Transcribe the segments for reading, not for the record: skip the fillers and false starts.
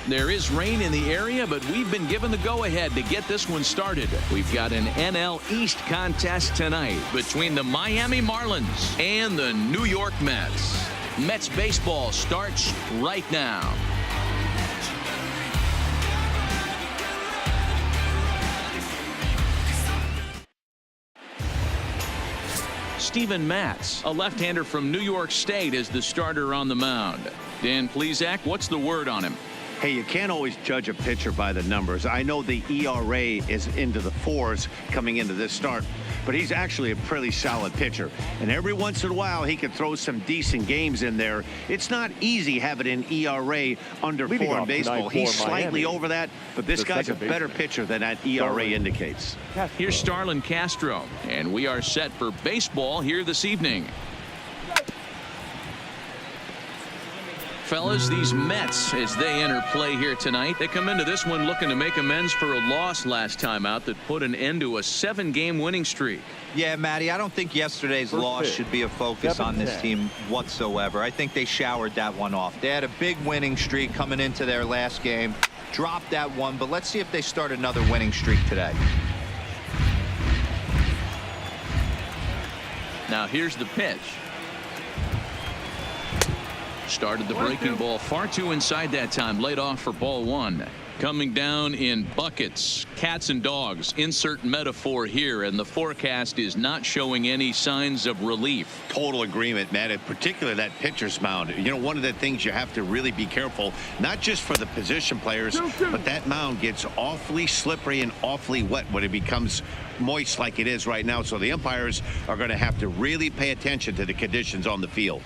There is rain in the area, but we've been given the go-ahead to get this one started. We've got an NL East contest tonight between the Miami Marlins and the New York Mets. Mets baseball starts right now. Steven Matz, a left-hander from New York State, is the starter on the mound. Dan Plesac, what's the word on him? Hey, you can't always judge a pitcher by the numbers. I know the ERA is into the 4s coming into this start, but he's actually a pretty solid pitcher. And every once in a while, he can throw some decent games in there. It's not easy having an ERA under 4 in baseball. He's slightly over that, but this guy's a better pitcher than that ERA indicates. Here's Starlin Castro, and we are set for baseball here this evening. Fellas, these Mets, as they enter play here tonight, they come into this one looking to make amends for a loss last time out that put an end to a 7-game winning streak. Yeah, Matty, I don't think yesterday's loss should be a focus on this team whatsoever. I think they showered that one off. They had a big winning streak coming into their last game, dropped that one, but let's see if they start another winning streak today. Now here's the pitch. Started the breaking ball far too inside that time. Laid off for ball 1. Coming down in buckets, cats and dogs. Insert metaphor here, and the forecast is not showing any signs of relief. Total agreement, Matt. In particular, that pitcher's mound. You know, one of the things you have to really be careful, not just for the position players, but that mound gets awfully slippery and awfully wet when it becomes moist like it is right now. So the umpires are going to have to really pay attention to the conditions on the field.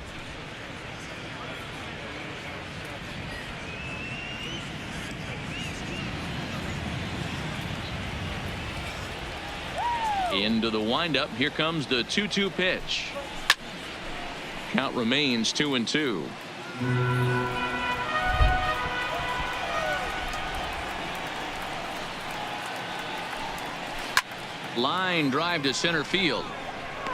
Into the windup. Here comes the 2-2 pitch. Count remains 2-2. Line drive to center field.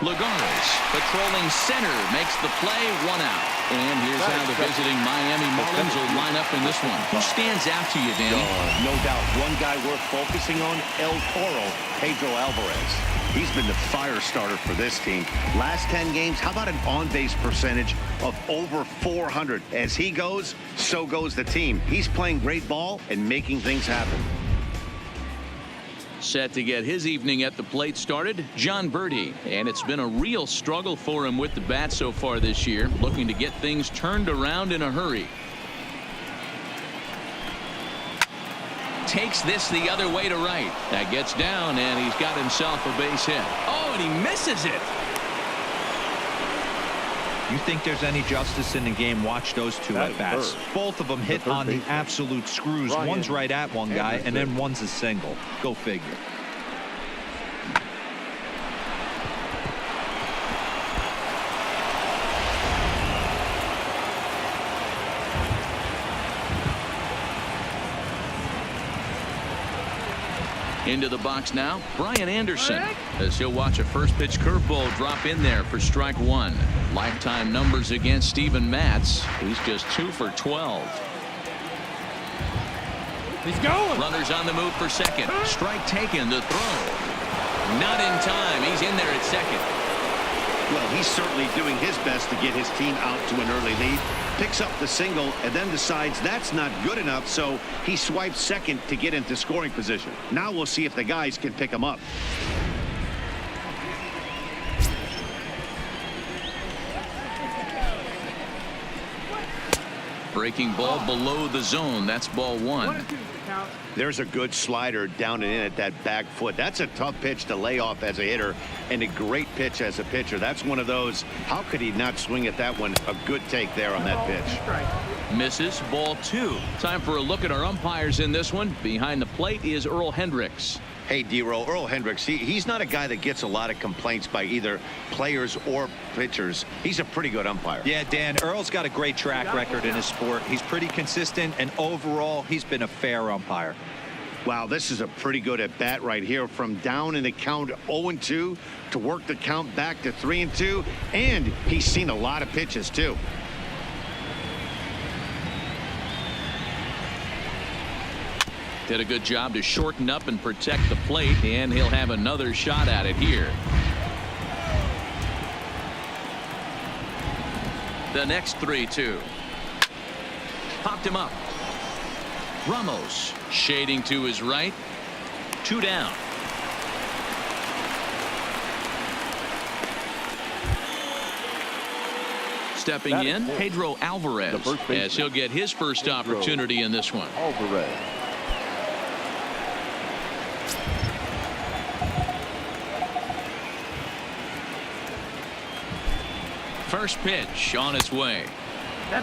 Lagares patrolling center makes the play. 1 out. And here's how the visiting Miami Marlins will line up in this one. Who stands out to you, Danny? No doubt. One guy worth focusing on, El Toro, Pedro Alvarez. He's been the fire starter for this team. Last 10 games, how about an on-base percentage of over 400? As he goes, so goes the team. He's playing great ball and making things happen. Set to get his evening at the plate started, John Birdie. And it's been a real struggle for him with the bat so far this year, looking to get things turned around in a hurry. Takes this the other way to right. That gets down, and he's got himself a base hit. Oh, and he misses it. You think there's any justice in the game? Watch those two at bats. Both of them hit on the absolute screws. One's right at one guy, and then one's a single. Go figure. Into the box now, Brian Anderson, as he'll watch a first pitch curveball drop in there for strike 1. Lifetime numbers against Steven Matz. He's just 2 for 12. He's going. Runners on the move for second. Strike taken. The throw. Not in time. He's in there at second. Well, he's certainly doing his best to get his team out to an early lead. Picks up the single and then decides that's not good enough, so he swipes second to get into scoring position. Now we'll see if the guys can pick him up. Breaking ball below the zone. That's ball 1. There's a good slider down and in at that back foot. That's a tough pitch to lay off as a hitter, and a great pitch as a pitcher. That's one of those. How could he not swing at that one? A good take there on that pitch. Misses. Ball 2. Time for a look at our umpires in this one. Behind the plate is Earl Hendricks. Hey, D-Roll, Earl Hendricks, he's not a guy that gets a lot of complaints by either players or pitchers. He's a pretty good umpire. Yeah, Dan, Earl's got a great track record in his sport. He's pretty consistent, and overall, he's been a fair umpire. Wow, this is a pretty good at bat right here, from down in the count 0-2 to work the count back to 3-2, and he's seen a lot of pitches too. Did a good job to shorten up and protect the plate, and he'll have another shot at it here. The next 3-2. Popped him up. Ramos shading to his right. 2 down. Stepping in, Pedro Alvarez, as he'll get his first opportunity in this one. Alvarez. First pitch on its way.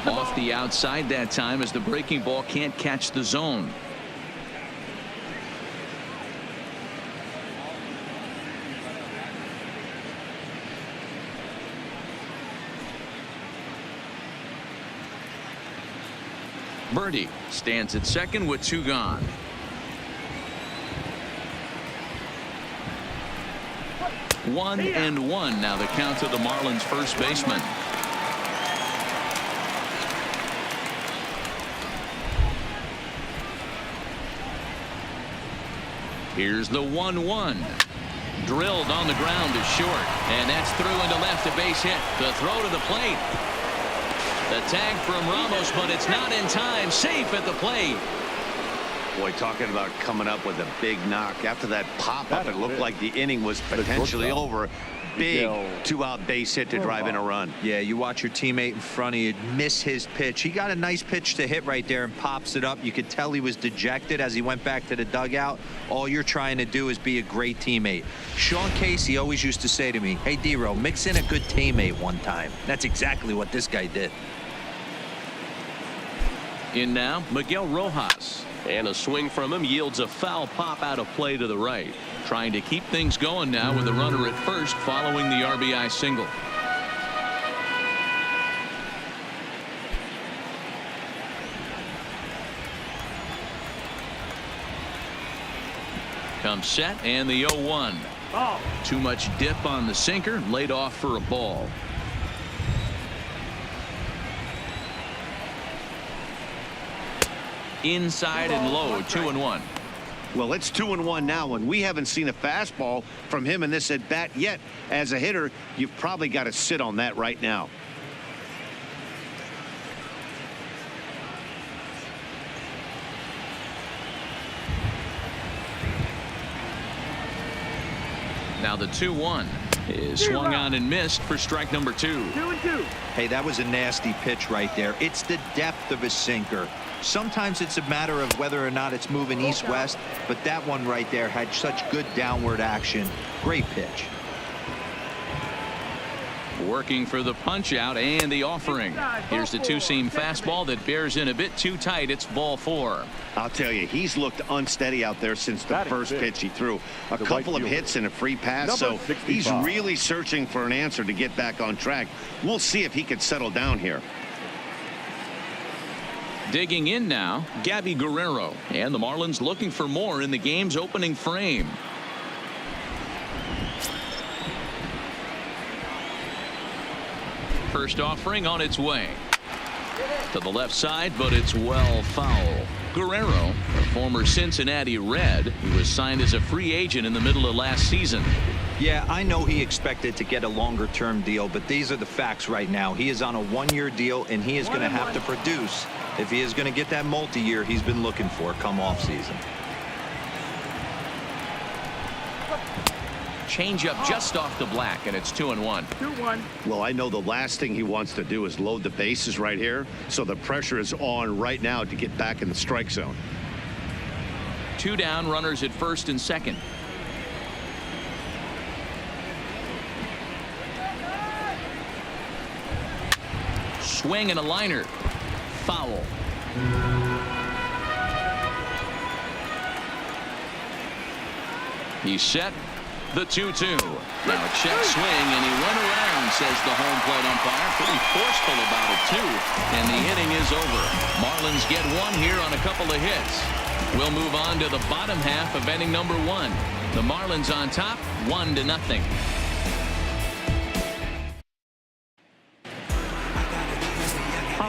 Off the outside that time, as the breaking ball can't catch the zone. Birdie stands at second with 2 gone. One and one now the count to the Marlins first baseman. Here's the 1-1. Drilled on the ground to short, and that's through into left, a base hit. The throw to the plate. The tag from Ramos, but it's not in time. Safe at the plate. Boy, talking about coming up with a big knock. After that pop-up, it looked like the inning was potentially over. Big 2-out base hit to drive in a run. Yeah, you watch your teammate in front of you miss his pitch. He got a nice pitch to hit right there and pops it up. You could tell he was dejected as he went back to the dugout. All you're trying to do is be a great teammate. Sean Casey always used to say to me, hey, D-Row, mix in a good teammate one time. That's exactly what this guy did. In now, Miguel Rojas. And a swing from him yields a foul pop out of play to the right. Trying to keep things going now with the runner at first following the RBI single. Comes set and the 0-1. Too much dip on the sinker, laid off for a ball. Inside and low, 2-1. Well, it's 2-1 now, and we haven't seen a fastball from him in this at bat yet. As a hitter, you've probably got to sit on that right now. Now the 2-1 is swung on and missed for strike number 2. 2-2. Hey, that was a nasty pitch right there. It's the depth of his sinker. Sometimes it's a matter of whether or not it's moving east-west, but that one right there had such good downward action. Great pitch. Working for the punch out and the offering. Here's the 2-seam fastball that bears in a bit too tight. It's ball 4. I'll tell you, he's looked unsteady out there since the first pitch he threw. A couple of hits and a free pass, so he's really searching for an answer to get back on track. We'll see if he can settle down here. Digging in now, Gabby Guerrero, and the Marlins looking for more in the game's opening frame. First offering on its way to the left side, but it's well foul. Guerrero, a former Cincinnati Red, he was signed as a free agent in the middle of last season. Yeah, I know he expected to get a longer-term deal, but these are the facts right now. He is on a 1-year deal, and he is going to have to produce if he is going to get that multi-year he's been looking for come off-season. Change up just off the black, and it's 2-1. 2-1. Well, I know the last thing he wants to do is load the bases right here, so the pressure is on right now to get back in the strike zone. 2 down, runners at first and second. Swing and a liner. Foul. He's set. The 2-2. Now a check swing, and he went around, says the home plate umpire. Pretty forceful about it, too. And the inning is over. Marlins get one here on a couple of hits. We'll move on to the bottom half of inning number 1. The Marlins on top, 1-0.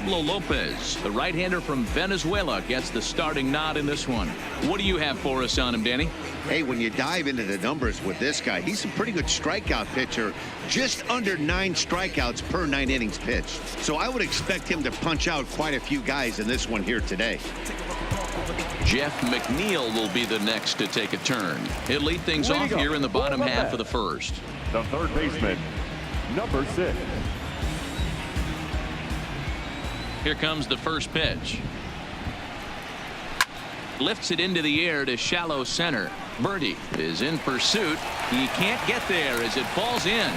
Pablo Lopez, the right-hander from Venezuela, gets the starting nod in this one. What do you have for us on him, Danny? Hey, when you dive into the numbers with this guy, he's a pretty good strikeout pitcher, just under 9 strikeouts per 9 innings pitched. So I would expect him to punch out quite a few guys in this one here today. Jeff McNeil will be the next to take a turn. He'll lead things off here in the bottom half of the first. The third baseman, number 6. Here comes the first pitch. Lifts it into the air to shallow center. Birdie is in pursuit. He can't get there as it falls in.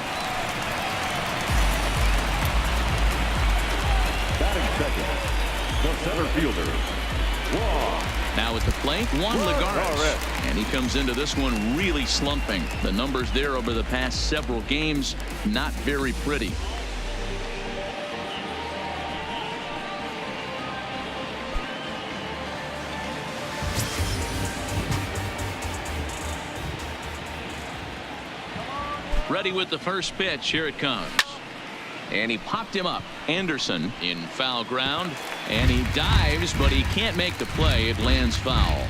Batting second, the center fielder, Juan. Now at the plate, Juan Lagares. And he comes into this one really slumping. The numbers there over the past several games, not very pretty. Ready with the first pitch. Here it comes. And he popped him up. Anderson in foul ground. And he dives, but he can't make the play. It lands foul.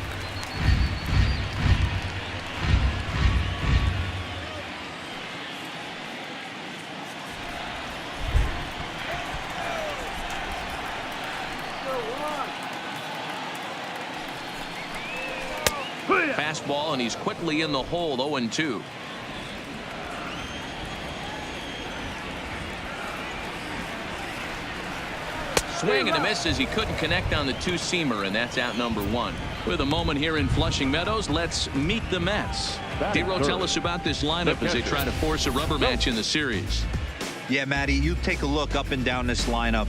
Fastball, and he's quickly in the hole. 0-2. Swing and a miss as he couldn't connect on the two-seamer, and that's out number 1. With a moment here in Flushing Meadows, let's meet the Mets. D-Row, tell us about this lineup as they try to force a rubber match in the series. Yeah, Matty, you take a look up and down this lineup.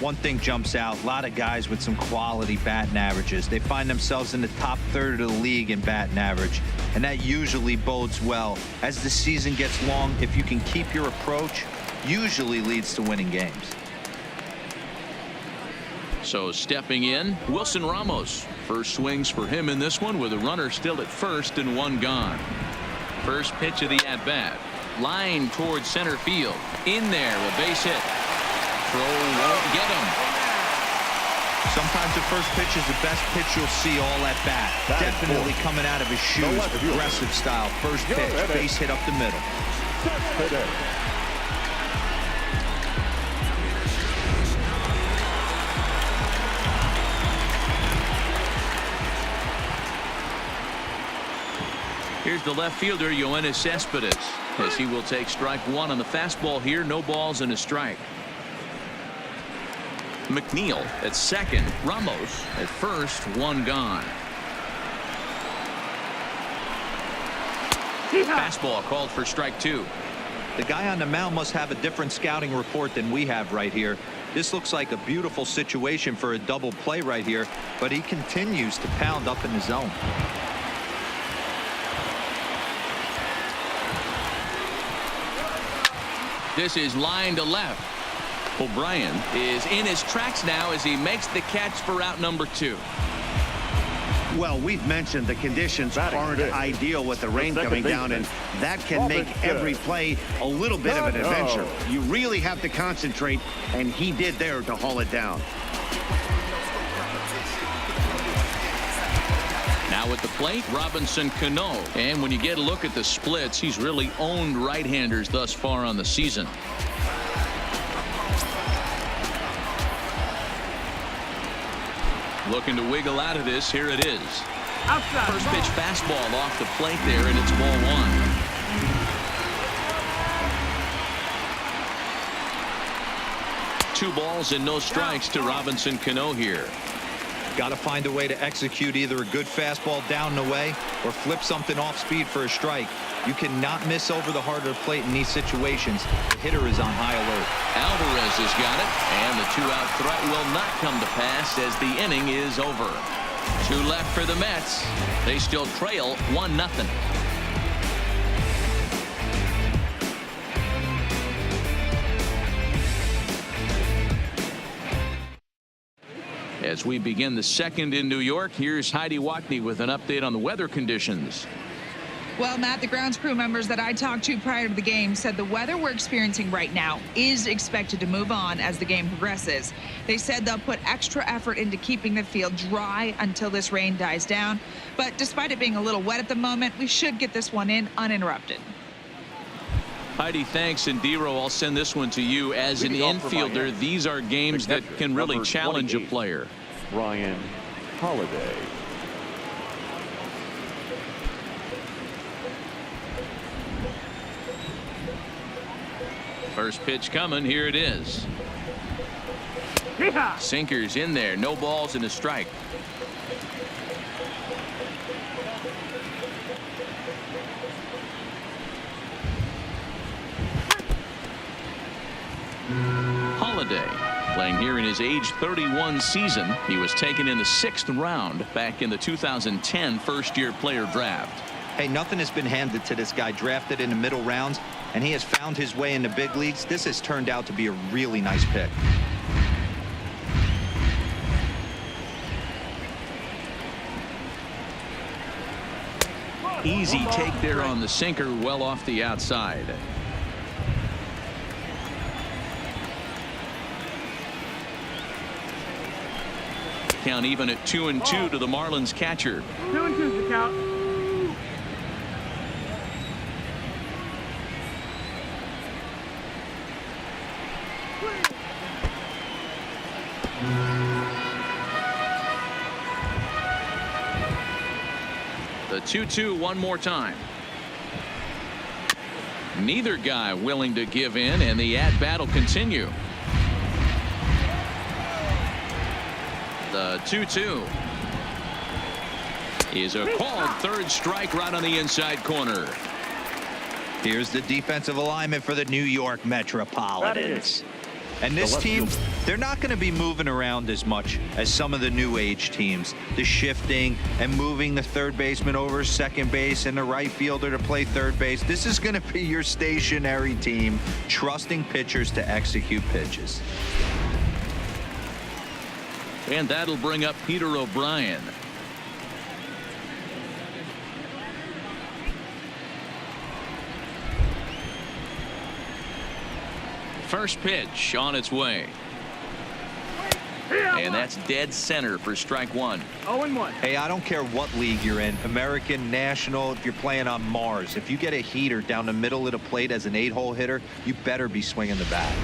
One thing jumps out. A lot of guys with some quality batting averages. They find themselves in the top third of the league in batting average, and that usually bodes well. As the season gets long, if you can keep your approach, usually leads to winning games. So stepping in, Wilson Ramos. First swings for him in this one with a runner still at first and 1 gone. First pitch of the at-bat. Line towards center field. In there, a base hit. Throw won't get him. Sometimes the first pitch is the best pitch you'll see all at bat. Definitely coming out of his shoes. Aggressive style. First pitch, base hit up the middle. Here's the left fielder, Yoenis Cespedes, as he will take strike 1 on the fastball here. No balls and a strike. McNeil at second. Ramos at first. 1 gone. Fastball called for strike 2. The guy on the mound must have a different scouting report than we have right here. This looks like a beautiful situation for a double play right here, but he continues to pound up in the zone. This is line to left. O'Brien is in his tracks now as he makes the catch for out number 2. Well, we've mentioned the conditions aren't ideal with the rain coming down, and that can make every play a little bit of an adventure. You really have to concentrate, and he did there to haul it down. Now at the plate, Robinson Cano. And when you get a look at the splits, he's really owned right-handers thus far on the season. Looking to wiggle out of this. Here it is. Outside. First pitch fastball off the plate there, and it's ball 1. 2 balls and no strikes to Robinson Cano here. Got to find a way to execute either a good fastball down the way or flip something off speed for a strike. You cannot miss over the harder plate in these situations. The hitter is on high alert. Alvarez has got it, and the 2-out threat will not come to pass as the inning is over. 2 left for the Mets. They still trail 1-0. As we begin the second in New York, here's Heidi Watney with an update on the weather conditions. Well, Matt, the grounds crew members that I talked to prior to the game said the weather we're experiencing right now is expected to move on as the game progresses. They said they'll put extra effort into keeping the field dry until this rain dies down. But despite it being a little wet at the moment, we should get this one in uninterrupted. Heidi, thanks. And Dero, I'll send this one to you. As an infielder, these are games that can really challenge a player. Ryan Holiday. First pitch coming. Here it is. Sinkers in there. No balls and a strike. Holiday playing here in his age 31 season. He was taken in the 6th round back in the 2010 first-year player draft. Hey, nothing has been handed to this guy. Drafted in the middle rounds, and he has found his way in the big leagues. This has turned out to be a really nice pick. Easy take there on the sinker, well off the outside. Count even at 2-2 to the Marlins catcher. 2-2's the count. The 2-2 one more time. Neither guy willing to give in, and the at-bat will continue. The 2-2 is a called third strike right on the inside corner. Here's the defensive alignment for the New York Metropolitans. And this team, they're not going to be moving around as much as some of the new age teams. The shifting and moving the third baseman over second base and the right fielder to play third base. This is going to be your stationary team, trusting pitchers to execute pitches. And that'll bring up Peter O'Brien. First pitch on its way. And that's dead center for strike one. 0-1. Hey, I don't care what league you're in, American, National, if you're playing on Mars. If you get a heater down the middle of the plate as an 8-hole hitter, you better be swinging the bat.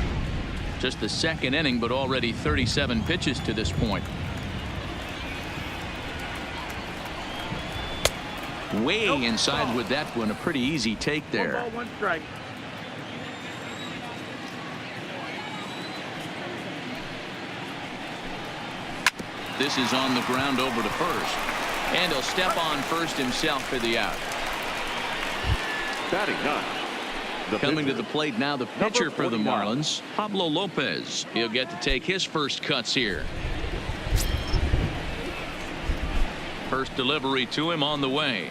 Just the second inning, but already 37 pitches to this point. Way inside with that one. A pretty easy take there. 1 ball, 1 strike. This is on the ground over to first. And he'll step on first himself for the out. Batting ninth. Coming to the plate now, the pitcher for the Marlins, Pablo Lopez. He'll get to take his first cuts here. First delivery to him on the way.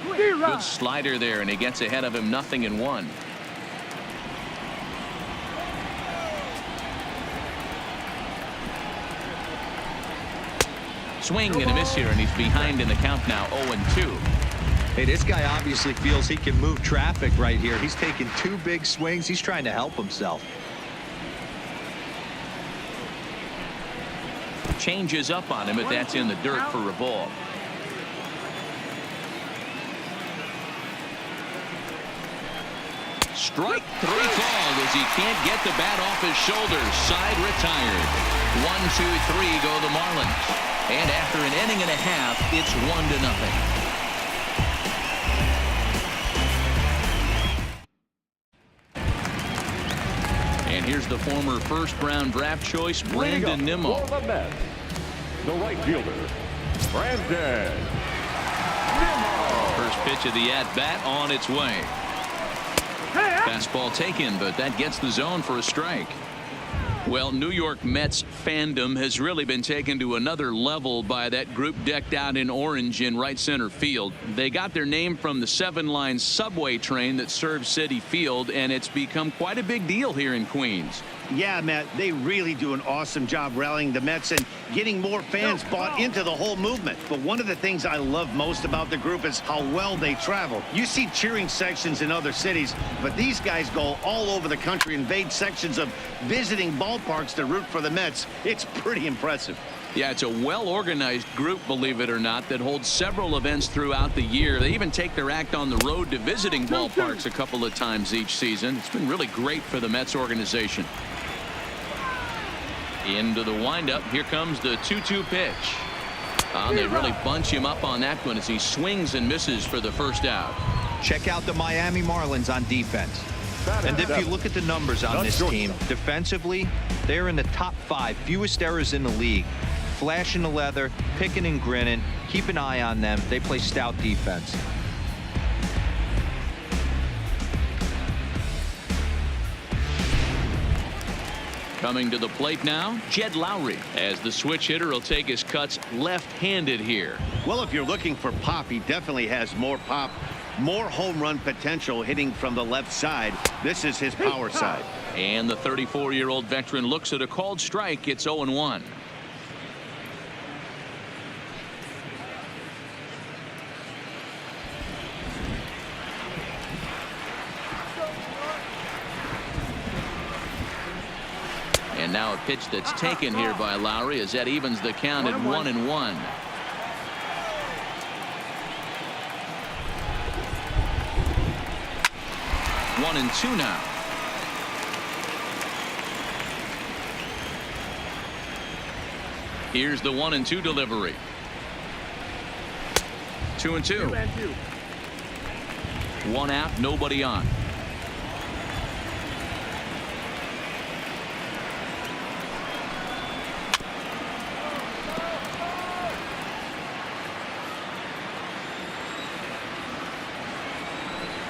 Good slider there, and he gets ahead of him 0-1. Swing and a miss here, and he's behind in the count now, 0-2. Hey, this guy obviously feels he can move traffic right here. He's taking 2 big swings. He's trying to help himself. Changes up on him, but that's in the dirt for a ball. Strike 3 called as he can't get the bat off his shoulders. Side retired. 1-2-3 go the Marlins. And after an inning and a half, it's 1-0. And here's the former first-round draft choice, Brandon Nimmo. For the Mets, the right fielder, Brandon Nimmo. First pitch of the at-bat on its way. Fastball taken, but that gets the zone for a strike. Well, New York Mets fandom has really been taken to another level by that group decked out in orange in right center field. They got their name from the 7-line subway train that serves Citi Field, and it's become quite a big deal here in Queens. Yeah, Matt, they really do an awesome job rallying the Mets and getting more fans bought into the whole movement. But one of the things I love most about the group is how well they travel. You see cheering sections in other cities, but these guys go all over the country, invade sections of visiting ballparks to root for the Mets. It's pretty impressive. Yeah, it's a well-organized group, believe it or not, that holds several events throughout the year. They even take their act on the road to visiting ballparks a couple of times each season. It's been really great for the Mets organization. Into the windup. Here comes the 2-2 pitch. They really bunch him up on that one as he swings and misses for the first out. Check out the Miami Marlins on defense. And if you look at the numbers on this team, defensively, they're in the top 5 fewest errors in the league. Flashing the leather, picking and grinning. Keep an eye on them. They play stout defense. Coming to the plate now, Jed Lowry, as the switch hitter will take his cuts left-handed here. Well, if you're looking for pop, he definitely has more pop, more home run potential hitting from the left side. This is his power side. And the 34-year-old veteran looks at a called strike. It's 0-1. And now a pitch that's taken here by Lowry as that evens the count at 1-1. One and two now. Here's the 1-2 delivery. 2-2. One out, nobody on.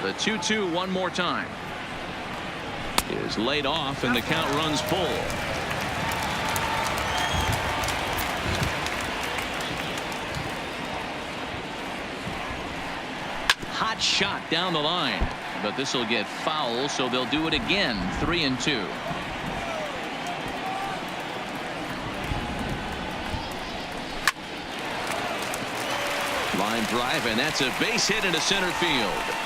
The 2-2 one more time is laid off and the count runs full. Hot shot down the line, but this will get foul, so they'll do it again. 3-2. Line drive, and that's a base hit into center field.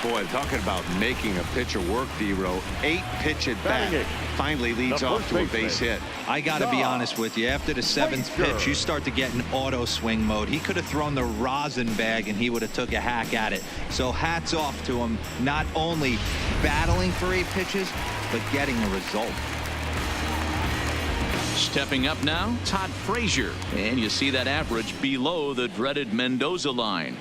Boy, talking about making a pitcher work, D-Row. 8 pitch at bat. Finally leads off to a base hit. I got to be honest with you. After the 7th pitch, you start to get in auto swing mode. He could have thrown the rosin bag and he would have took a hack at it. So hats off to him, not only battling for 8 pitches, but getting a result. Stepping up now, Todd Frazier, and you see that average below the dreaded Mendoza line.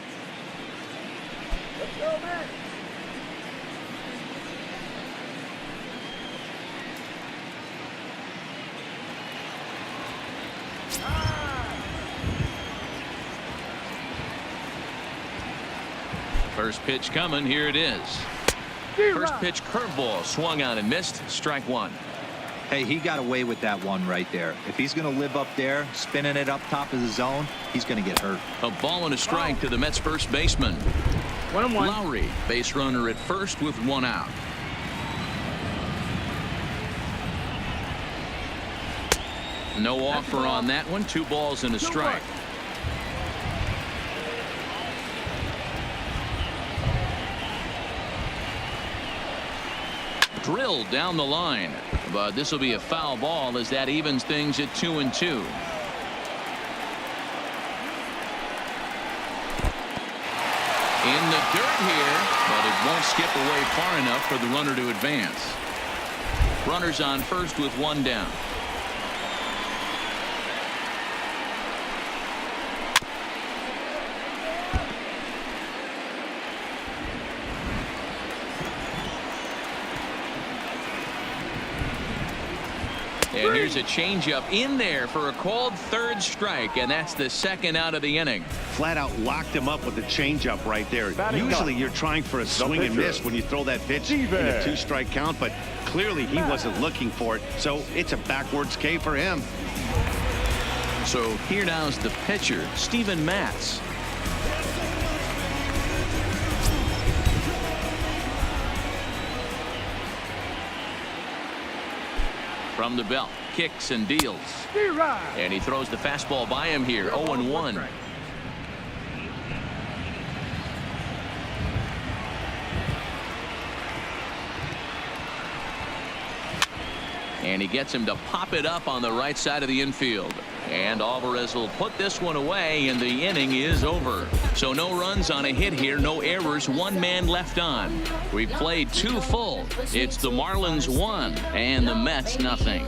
First pitch coming. Here it is. First pitch curveball swung on and missed. Strike one. Hey, he got away with that one right there. If he's going to live up there, spinning it up top of the zone, he's going to get hurt. A ball and a strike to the Mets first baseman. 1-1. Lowry, base runner at first with one out. No offer on that one. 2 balls and a strike. Drilled down the line, but this will be a foul ball as that evens things at 2-2. In the dirt here, but it won't skip away far enough for the runner to advance. Runners on first with one down. And here's a changeup in there for a called third strike, and that's the second out of the inning. Flat out locked him up with the changeup right there. Usually you're trying for a swing and miss when you throw that pitch in a 2-strike count, but clearly he wasn't looking for it, so it's a backwards K for him. So here now is the pitcher, Steven Matz. From the belt, kicks and deals. And he throws the fastball by him here, 0-1. And he gets him to pop it up on the right side of the infield. And Alvarez will put this one away, and the inning is over. So no runs on a hit here, no errors, one man left on. We've played 2 full. It's the Marlins 1 and the Mets nothing.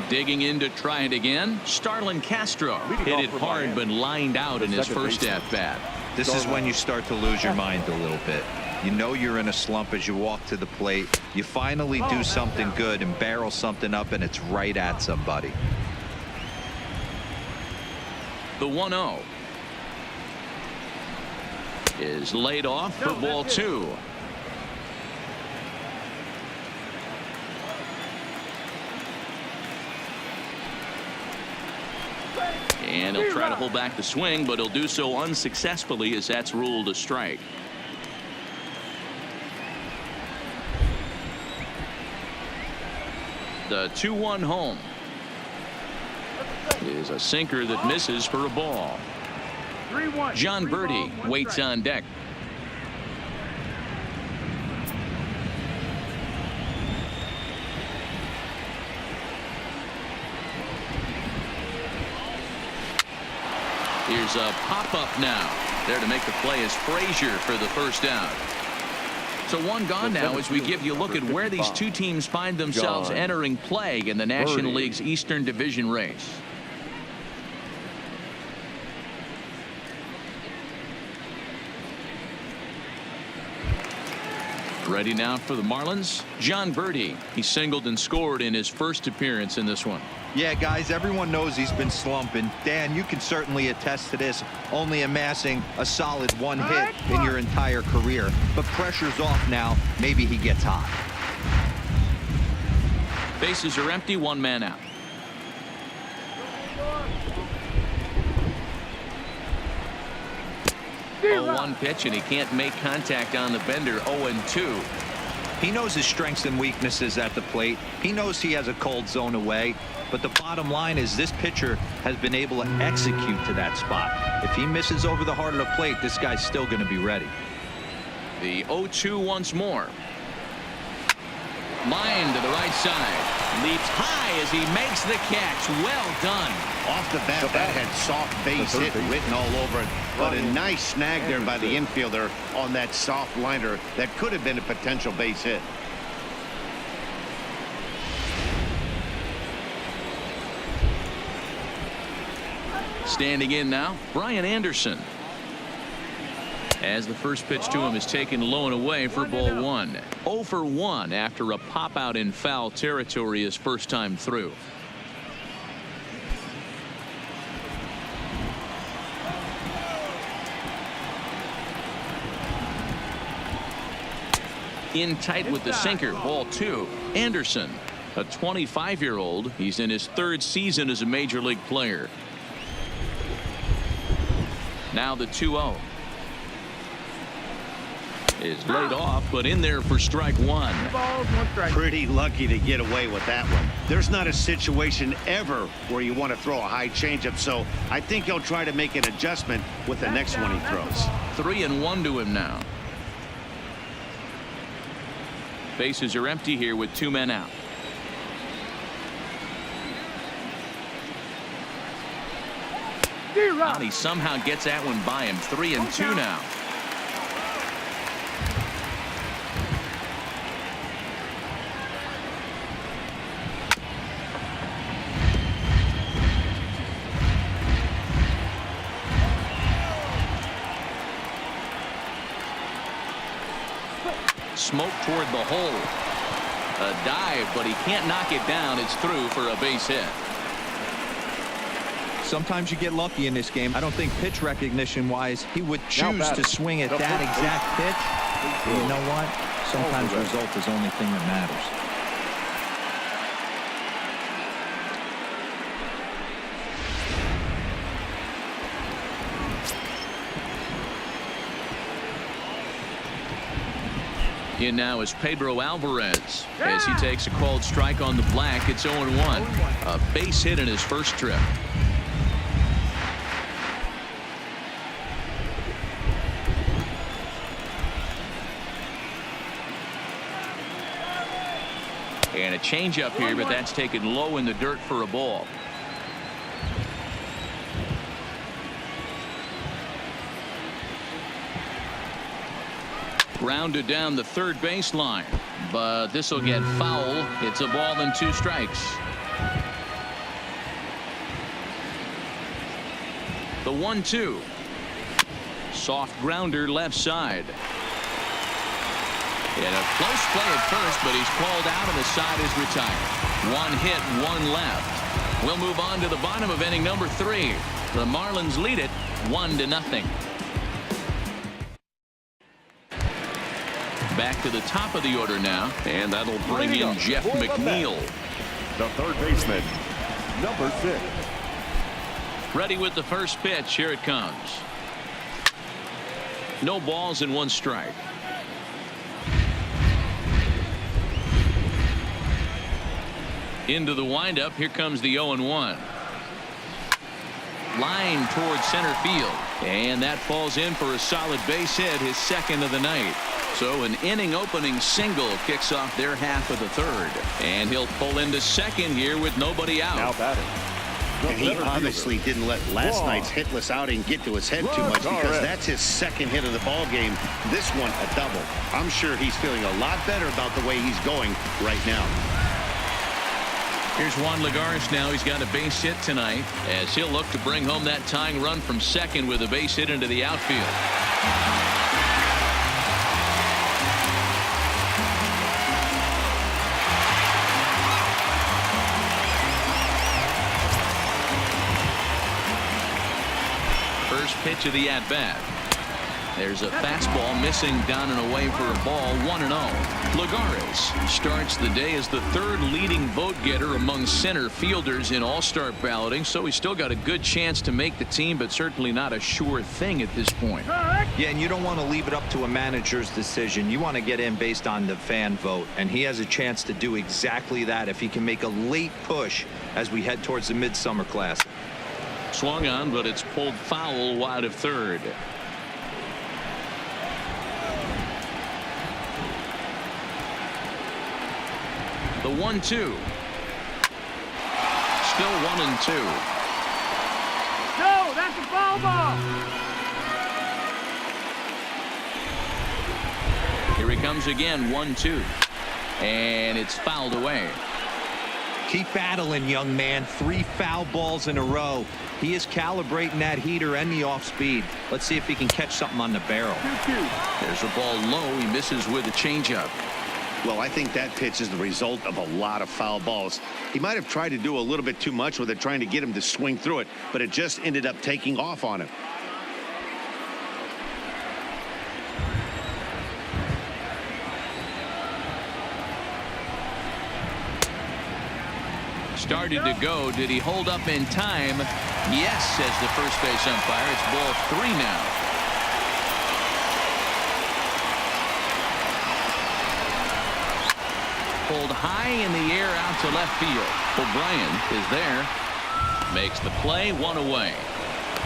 Digging in to try it again, Starlin Castro hit it hard but lined out in his first at-bat. This is when you start to lose your mind a little bit. You know you're in a slump as you walk to the plate. You finally do something good and barrel something up, and it's right at somebody. The 1-0 is laid off for ball 2. And he'll try to hold back the swing, but he'll do so unsuccessfully as that's ruled a strike. The 2-1 home is a sinker that misses for a ball. John Birdie waits on deck. Here's a pop-up now. There to make the play is Frazier for the first out. So one gone now as we give you a look at where these two teams find themselves entering play in the National League's Eastern Division race. Ready now for the Marlins, John Birdie. He singled and scored in his first appearance in this one. Yeah, guys, everyone knows he's been slumping. Dan, you can certainly attest to this, only amassing a solid 1 hit in your entire career. But pressure's off now. Maybe he gets hot. Bases are empty, 1 man out. Oh, 1 pitch, and he can't make contact on the bender. 0-2. He knows his strengths and weaknesses at the plate. He knows he has a cold zone away. But the bottom line is this pitcher has been able to execute to that spot. If he misses over the heart of the plate, this guy's still going to be ready. The 0-2 once more. Line to the right side. Leaps high as he makes the catch. Well done. Off the bat, that had soft base hit written all over it. But a nice snag there by the infielder on that soft liner that could have been a potential base hit. Standing in now, Brian Anderson. As the first pitch to him is taken low and away for ball 1. 0 for 1 after a pop out in foul territory his first time through. In tight with the sinker, ball 2. Anderson, a 25-year-old. He's in his 3rd season as a major league player. Now the 2-0 is laid off, but in there for strike 1. Pretty lucky to get away with that one. There's not a situation ever where you want to throw a high changeup, so I think he'll try to make an adjustment with the next one he throws. 3-1 to him now. Bases are empty here with 2 men out. And he somehow gets that one by him. 3-2 now. Smoke toward the hole. A dive, but he can't knock it down. It's through for a base hit. Sometimes you get lucky in this game. I don't think pitch recognition wise he would choose to swing at that exact pitch. But you know what? Sometimes result is the only thing that matters. In now is Pedro Alvarez as he takes a called strike on the black. It's 0-1. A base hit in his first trip. And a changeup here, but that's taken low in the dirt for a ball. Grounded down the third baseline, but this will get foul. It's a ball and 2 strikes. The 1-2. Soft grounder left side. And a close play at first, but he's called out and the side is retired. 1 hit, 1 left. We'll move on to the bottom of inning number 3. The Marlins lead it 1-0. Back to the top of the order now, and that'll bring in Jeff McNeil. The third baseman, number 6. Ready with the first pitch. Here it comes. No balls and 1 strike. Into the windup. Here comes the 0-1. Line towards center field, and that falls in for a solid base hit, his second of the night. So an inning opening single kicks off their half of the third, and he'll pull into second here with nobody out. Now batting. And he obviously didn't let last night's hitless outing get to his head too much, because that's his second hit of the ball game. This one a double. I'm sure he's feeling a lot better about the way he's going right now. Here's Juan Lagares now. He's got a base hit tonight as he'll look to bring home that tying run from second with a base hit into the outfield. First pitch of the at-bat. There's a fastball missing down and away for a ball. 1-0. Lagares starts the day as the 3rd leading vote getter among center fielders in all-star balloting, so he's still got a good chance to make the team, but certainly not a sure thing at this point. Yeah, and you don't want to leave it up to a manager's decision. You want to get in based on the fan vote, and he has a chance to do exactly that if he can make a late push as we head towards the Midsummer Classic. Swung on, but it's pulled foul wide of third. The 1-2. Still 1-2. No, that's a foul ball. Here he comes again. 1-2. And it's fouled away. Keep battling, young man. 3 foul balls in a row. He is calibrating that heater and the off speed. Let's see if he can catch something on the barrel. There's a ball low. He misses with a changeup. Well, I think that pitch is the result of a lot of foul balls. He might have tried to do a little bit too much with it, trying to get him to swing through it, but it just ended up taking off on him. Started to go. Did he hold up in time? Yes, says the first base umpire. It's ball 3 now. Pulled high in the air out to left field. O'Brien is there. Makes the play, 1 away.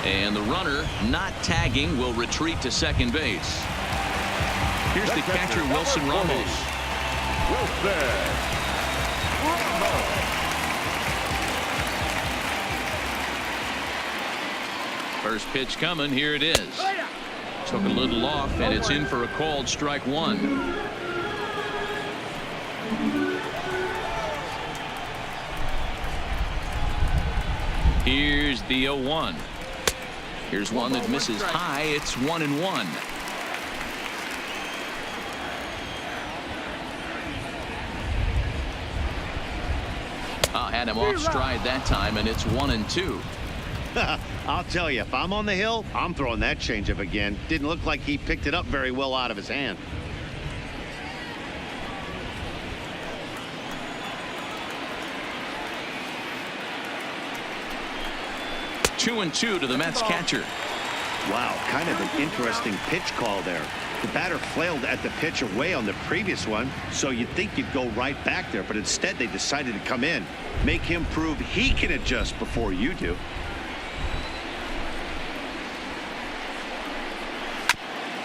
And the runner, not tagging, will retreat to second base. Here's the catcher, Wilson Ramos. First pitch coming. Here it is. Took a little off, and it's in for a called strike 1. Here's the 0-1. Here's one that misses high. It's 1-1. Had him off stride that time, and it's 1-2. I'll tell you, if I'm on the hill, I'm throwing that changeup again. Didn't look like he picked it up very well out of his hand. Two and 2 to the Mets catcher. Wow, kind of an interesting pitch call there. The batter flailed at the pitcher way on the previous one, so you'd think you'd go right back there, but instead they decided to come in. Make him prove he can adjust before you do.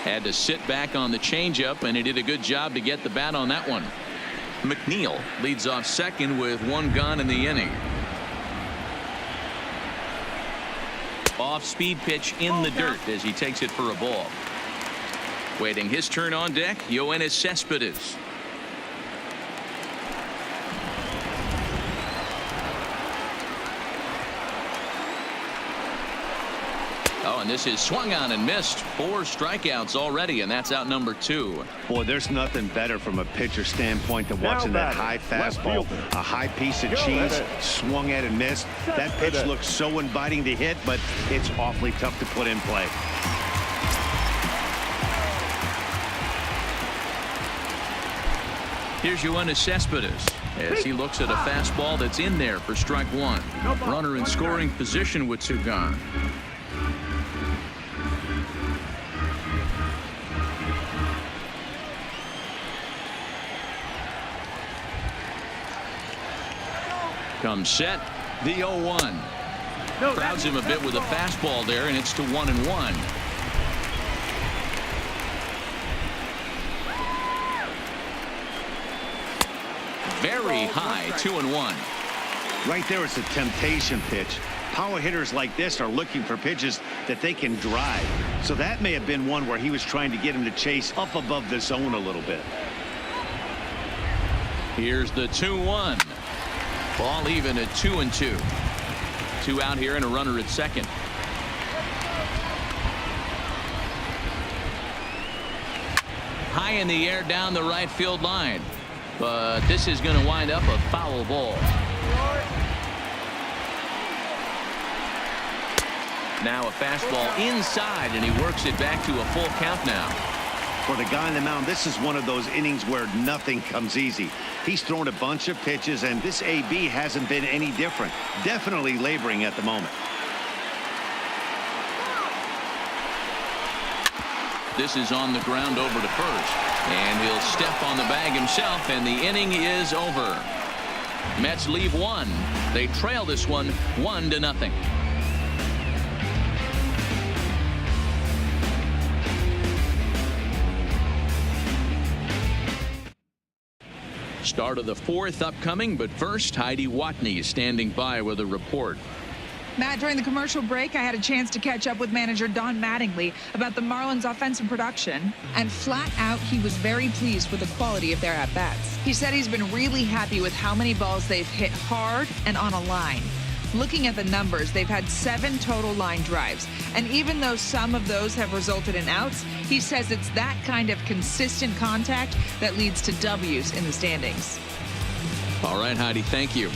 Had to sit back on the changeup, and he did a good job to get the bat on that one. McNeil leads off second with one gone in the inning. Off-speed pitch in the dirt as he takes it for a ball. Waiting his turn on deck, Yoenis Cespedes. Oh, and this is swung on and missed. 4 strikeouts already, and that's out number 2. Boy, there's nothing better from a pitcher standpoint than watching that high fastball. A high piece of cheese, swung at and missed. That pitch looks so inviting to hit, but it's awfully tough to put in play. Here's Yoenis Cespedes as he looks at a fastball that's in there for strike 1. Runner in scoring position with 2 gone. Comes set, the 0-1. Crowds him a bit with a fastball there, and it's to 1-1. Very high, 2-1. Right there, it's a temptation pitch. Power hitters like this are looking for pitches that they can drive. So that may have been one where he was trying to get him to chase up above the zone a little bit. Here's the 2-1. Ball even at 2-2. 2 out here and a runner at second. High in the air down the right field line. But this is going to wind up a foul ball. Now a fastball inside, and he works it back to a full count now. For the guy on the mound, this is one of those innings where nothing comes easy. He's thrown a bunch of pitches, and this AB hasn't been any different. Definitely laboring at the moment. This is on the ground over to first, and he'll step on the bag himself, and the inning is over. Mets leave 1. They trail this one 1-0. Start of the 4th upcoming, but first, Heidi Watney is standing by with a report. Matt, during the commercial break, I had a chance to catch up with manager Don Mattingly about the Marlins' offensive production, and flat out, he was very pleased with the quality of their at-bats. He said he's been really happy with how many balls they've hit hard and on a line. Looking at the numbers, they've had 7 total line drives, and even though some of those have resulted in outs, he says it's that kind of consistent contact that leads to W's in the standings. All right, Heidi, thank you.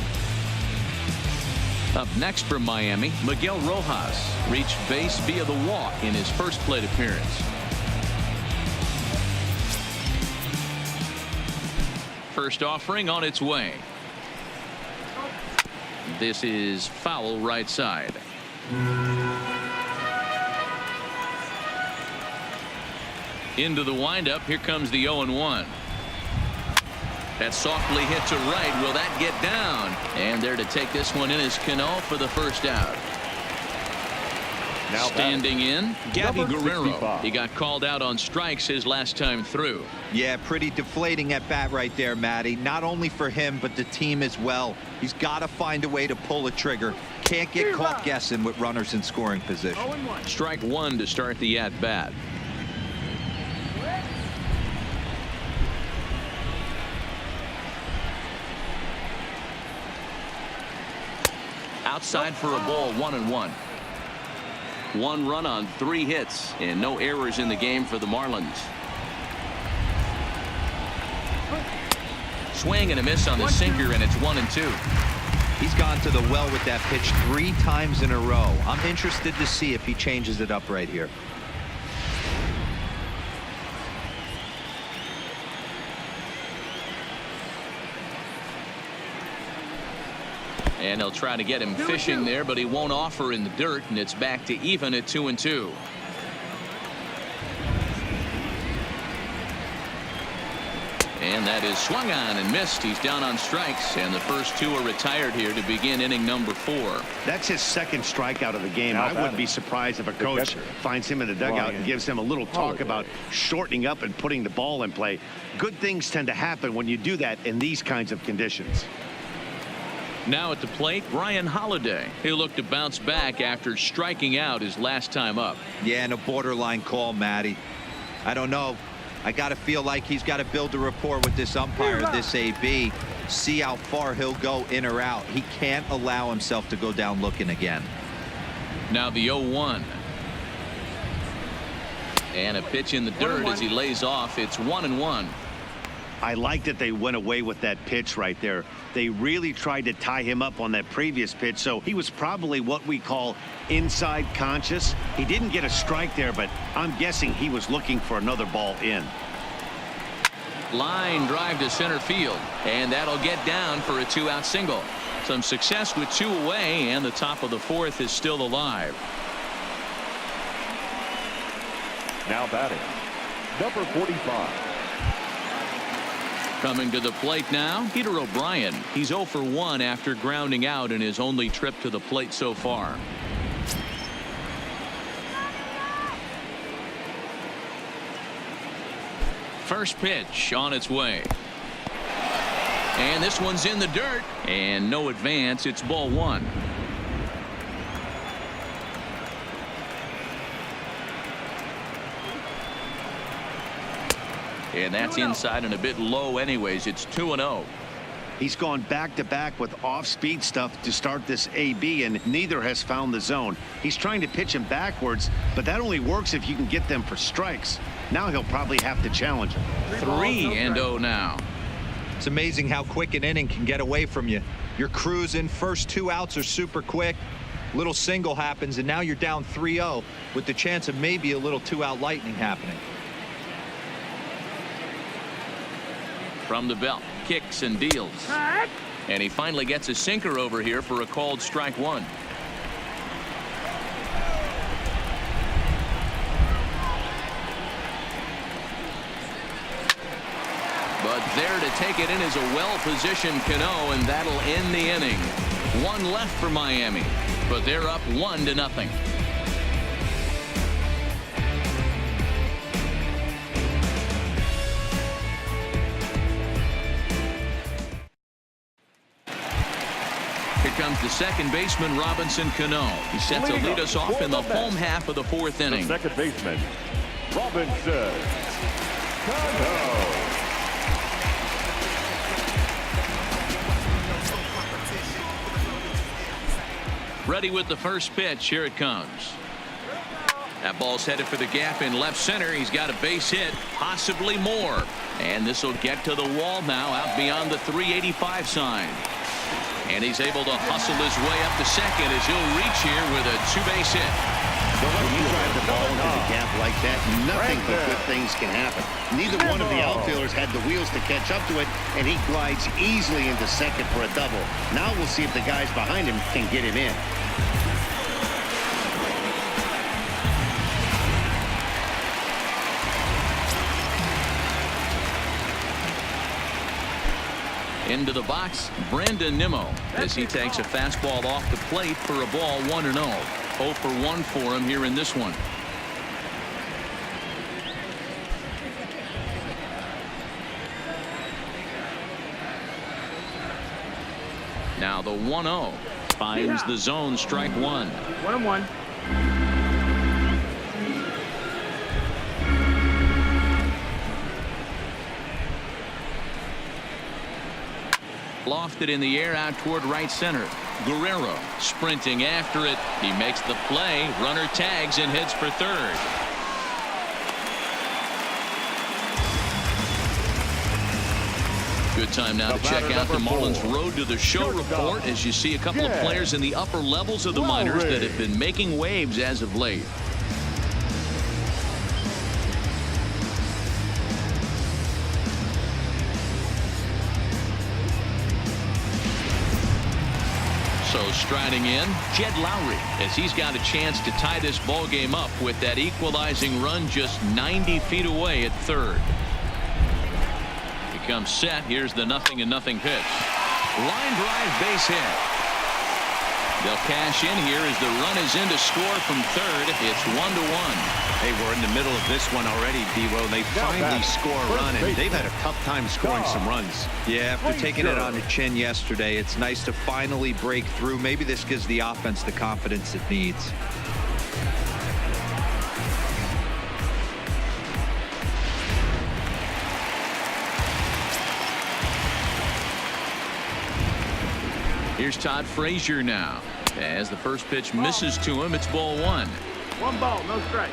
Up next from Miami, Miguel Rojas reached base via the walk in his first plate appearance. First offering on its way. This is foul right side. Into the windup. Here comes the 0-1. That's softly hit to right. Will that get down? And there to take this one in is Cano for the first out. Now standing in, Gabby Guerrero. He got called out on strikes his last time through. Yeah, pretty deflating at bat right there, Matty. Not only for him, but the team as well. He's got to find a way to pull a trigger. Can't get caught guessing with runners in scoring position. Strike 1 to start the at bat. Outside for a ball, 1-1. 1 run on 3 hits and no errors in the game for the Marlins. Swing and a miss on the sinker, and it's 1-2. He's gone to the well with that pitch 3 times in a row. I'm interested to see if he changes it up right here. And they'll try to get him fishing there, but he won't offer in the dirt, and it's back to even at 2-2. And that is swung on and missed. He's down on strikes, and the first two are retired here to begin inning number 4. That's his second strikeout of the game. I wouldn't be surprised if a coach finds him in the dugout and gives him a little talk about shortening up and putting the ball in play. Good things tend to happen when you do that in these kinds of conditions. Now at the plate, Brian Holiday. He'll look to bounce back after striking out his last time up. Yeah, and a borderline call, Matty. I don't know. I got to feel like he's got to build a rapport with this umpire, this AB, see how far he'll go in or out. He can't allow himself to go down looking again. Now the 0-1. And a pitch in the dirt as he lays off. It's 1-1. I like that they went away with that pitch right there. They really tried to tie him up on that previous pitch, so he was probably what we call inside conscious. He didn't get a strike there, but I'm guessing he was looking for another ball in. Line drive to center field, and that'll get down for a 2-out single. Some success with 2 away, and the top of the 4th is still alive. Now batting, number 45. Coming to the plate now, Peter O'Brien. He's 0 for 1 after grounding out in his only trip to the plate so far. First pitch on its way. And this one's in the dirt. And no advance. It's ball 1. And that's inside and a bit low anyways. It's 2-0. He's gone back-to-back with off-speed stuff to start this AB, and neither has found the zone. He's trying to pitch him backwards, but that only works if you can get them for strikes. Now he'll probably have to challenge him. 3-0 now. It's amazing how quick an inning can get away from you. You're cruising. First 2 outs are super quick. Little single happens, and now you're down 3-0 with the chance of maybe a little 2-out lightning happening. From the belt, kicks and deals. And he finally gets a sinker over here for a called strike 1. But there to take it in is a well-positioned Cano, and that'll end the inning. 1 left for Miami, but they're up 1-0. Comes the second baseman, Robinson Cano. He's set to lead us off in the home half of the 4th inning. The second baseman, Robinson Cano. Ready with the first pitch. Here it comes. That ball's headed for the gap in left center. He's got a base hit, possibly more. And this will get to the wall now, out beyond the 385 sign. And he's able to hustle his way up to second as he'll reach here with a 2-base hit. When you drive the ball into the gap like that, nothing but good things can happen. Neither one of the outfielders had the wheels to catch up to it, and he glides easily into second for a double. Now we'll see if the guys behind him can get him in. Into the box, Brandon Nimmo, as he takes a fastball off the plate for a ball 1-0. 0 for 1 for him here in this one. Now the 1-0 finds the zone, strike 1. 1-1. Lofted in the air out toward right center. Guerrero sprinting after it. He makes the play. Runner tags and heads for third. Good time now to check out the Marlins Road to the Show report as you see a couple of players in the upper levels of the minors that have been making waves as of late. So striding in, Jed Lowry, as he's got a chance to tie this ball game up with that equalizing run just 90 feet away at third. comes set. Here's the 0-0 pitch. Line drive, base hit. They'll cash in here as the run is in to score from third. It's 1-1. Hey, we're in the middle of this one already, D-Wo. They finally score a run, and they've had a tough time scoring some runs. Yeah, after taking it on the chin yesterday, it's nice to finally break through. Maybe this gives the offense the confidence it needs. Here's Todd Frazier now. As the first pitch misses to him, it's ball one. 1 ball, no strike.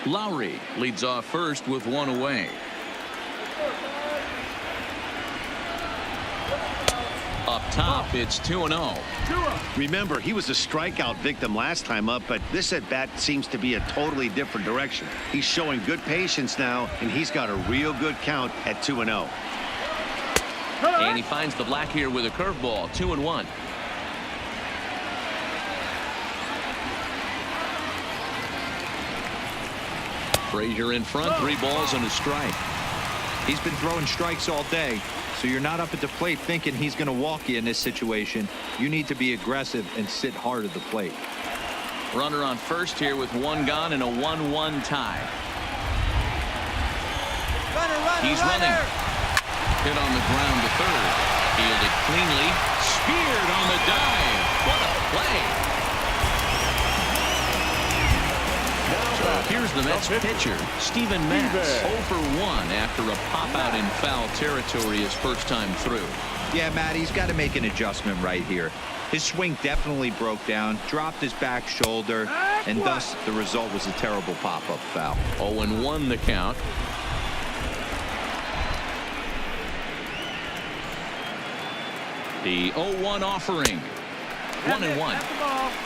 Lowry leads off first with one away. Up top, it's 2-0. Remember, he was a strikeout victim last time up, but this at-bat seems to be a totally different direction. He's showing good patience now, and he's got a real good count at 2-0. And he finds the black here with a curveball. 2-1. Frazier in front, 3 balls and a strike. He's been throwing strikes all day, so you're not up at the plate thinking he's going to walk you in this situation. You need to be aggressive and sit hard at the plate. Runner on first here with 1 gone and a 1-1 tie. He's running. Hit on the ground to third. Fielded cleanly. Speared on the dive. What a play. So here's the Mets pitcher, Steven Matz, 0 for 1 after a pop-out in foul territory his first time through. Yeah, Matt, he's got to make an adjustment right here. His swing definitely broke down, dropped his back shoulder, and thus the result was a terrible pop-up foul. 0-1 the count. The 0-1 offering. 1-1.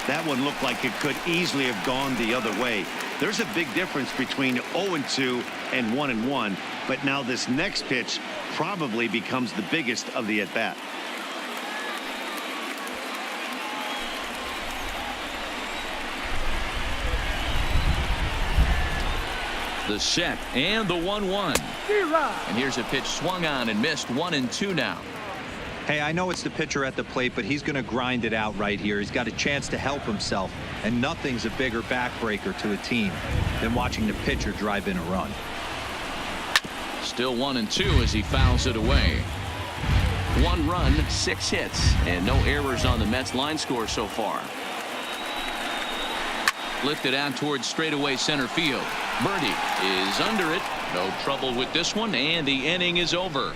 That one looked like it could easily have gone the other way. There's a big difference between 0-2 and 1-1, but now this next pitch probably becomes the biggest of the at-bat. The set and the 1-1. And here's a pitch swung on and missed. 1-2 now. Hey, I know it's the pitcher at the plate, but he's going to grind it out right here. He's got a chance to help himself, and nothing's a bigger backbreaker to a team than watching the pitcher drive in a run. Still 1-2 as he fouls it away. 1 run, 6 hits, and no errors on the Mets line score so far. Lifted out towards straightaway center field. Birdie is under it. No trouble with this one, and the inning is over.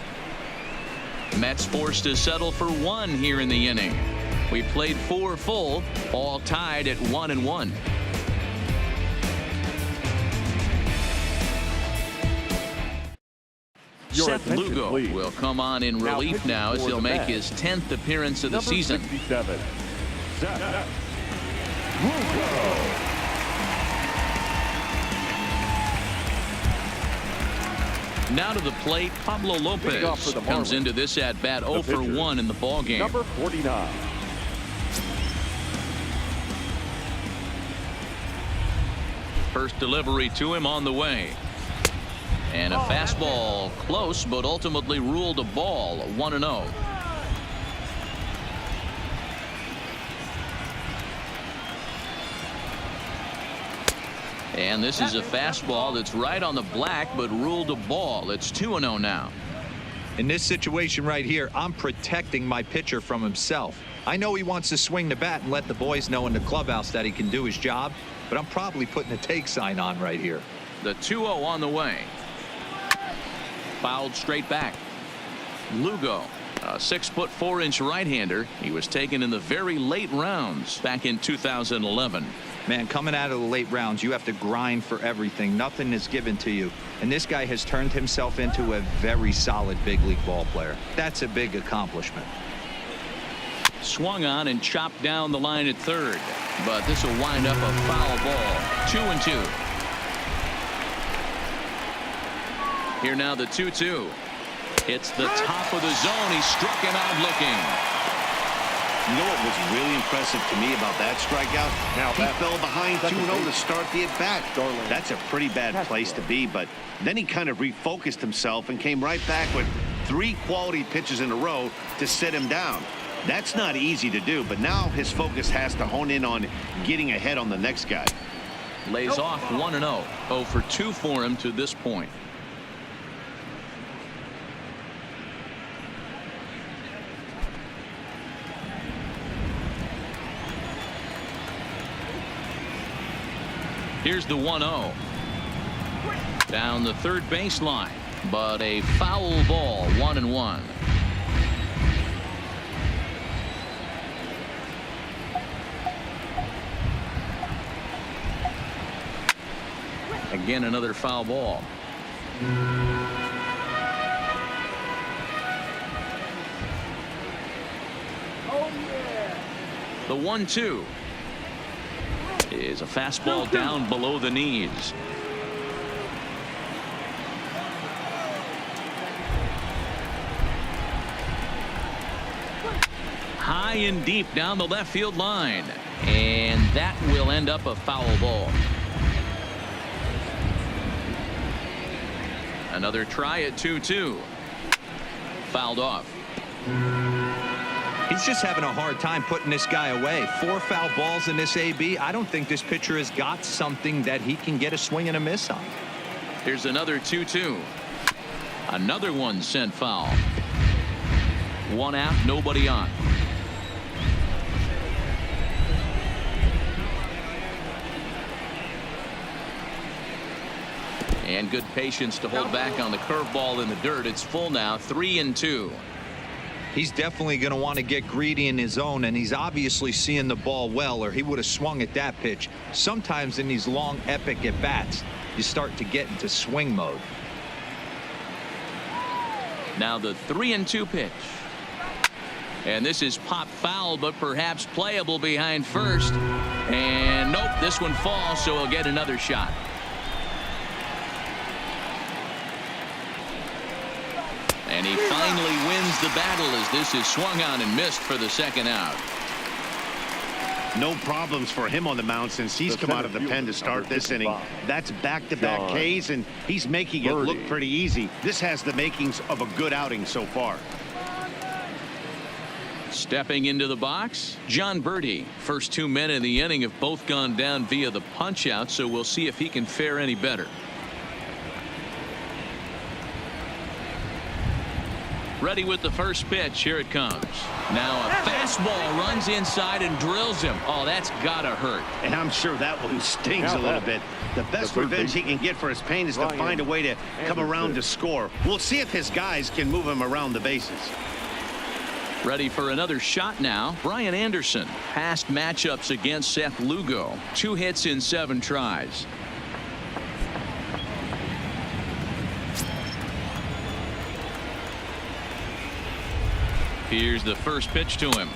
Mets forced to settle for 1 here in the inning. We played 4 full, all tied at 1-1. Seth Lugo will come on in relief now as he'll make his 10th appearance of the season. 67. Seth Lugo. Now to the plate, Pablo Lopez comes into this at-bat 0 for 1 in the ballgame. Number 49. First delivery to him on the way. And a fastball close, but ultimately ruled a ball. 1-0. And this is a fastball that's right on the black, but ruled a ball. It's 2-0 now. In this situation right here, I'm protecting my pitcher from himself. I know he wants to swing the bat and let the boys know in the clubhouse that he can do his job, but I'm probably putting a take sign on right here. The 2-0 on the way. Fouled straight back. Lugo, a 6'4" right-hander. He was taken in the very late rounds back in 2011. Man, coming out of the late rounds, you have to grind for everything. Nothing is given to you. And this guy has turned himself into a very solid big league ball player. That's a big accomplishment. Swung on and chopped down the line at third. But this will wind up a foul ball. 2-2. Here now the 2-2. Hits the top of the zone. He struck him out looking. You know what was really impressive to me about that strikeout? Now He fell behind 2-0 to base. start the at-bat. Darling. That's a pretty bad place to be, but then he kind of refocused himself and came right back with 3 quality pitches in a row to sit him down. That's not easy to do, but now his focus has to hone in on getting ahead on the next guy. Lays off 1-0. 0 for 2 for him to this point. Here's the 1-0. Down the third baseline, but a foul ball, 1-1. Again, another foul ball. The 1-2 is a fastball down below the knees. High and deep down the left field line, and that will end up a foul ball. Another try at 2-2. Fouled off. He's just having a hard time putting this guy away. 4 foul balls in this AB. I don't think this pitcher has got something that he can get a swing and a miss on. Here's another 2-2. Another one sent foul. 1 out, nobody on. And good patience to hold back on the curveball in the dirt. It's full now, 3-2. He's definitely going to want to get greedy in his zone, and he's obviously seeing the ball well, or he would have swung at that pitch. Sometimes in these long, epic at-bats, you start to get into swing mode. Now the 3-2 pitch. And this is pop foul, but perhaps playable behind first. And nope, this one falls, so he'll get another shot. And he finally wins the battle as this is swung on and missed for the second out. No problems for him on the mound since he's come out of the pen to start this inning. That's back-to-back Ks, and he's making it look pretty easy. This has the makings of a good outing so far. Stepping into the box, John Birdie. First 2 men in the inning have both gone down via the punch-out, so we'll see if he can fare any better. Ready with the first pitch. Here it comes. Now a fastball runs inside and drills him. Oh, that's gotta hurt. And I'm sure that one stings a little bit. The best revenge he can get for his pain is to find a way to come around to score. We'll see if his guys can move him around the bases. Ready for another shot now. Brian Anderson. Past matchups against Seth Lugo. 2 hits in 7 tries. Here's the first pitch to him.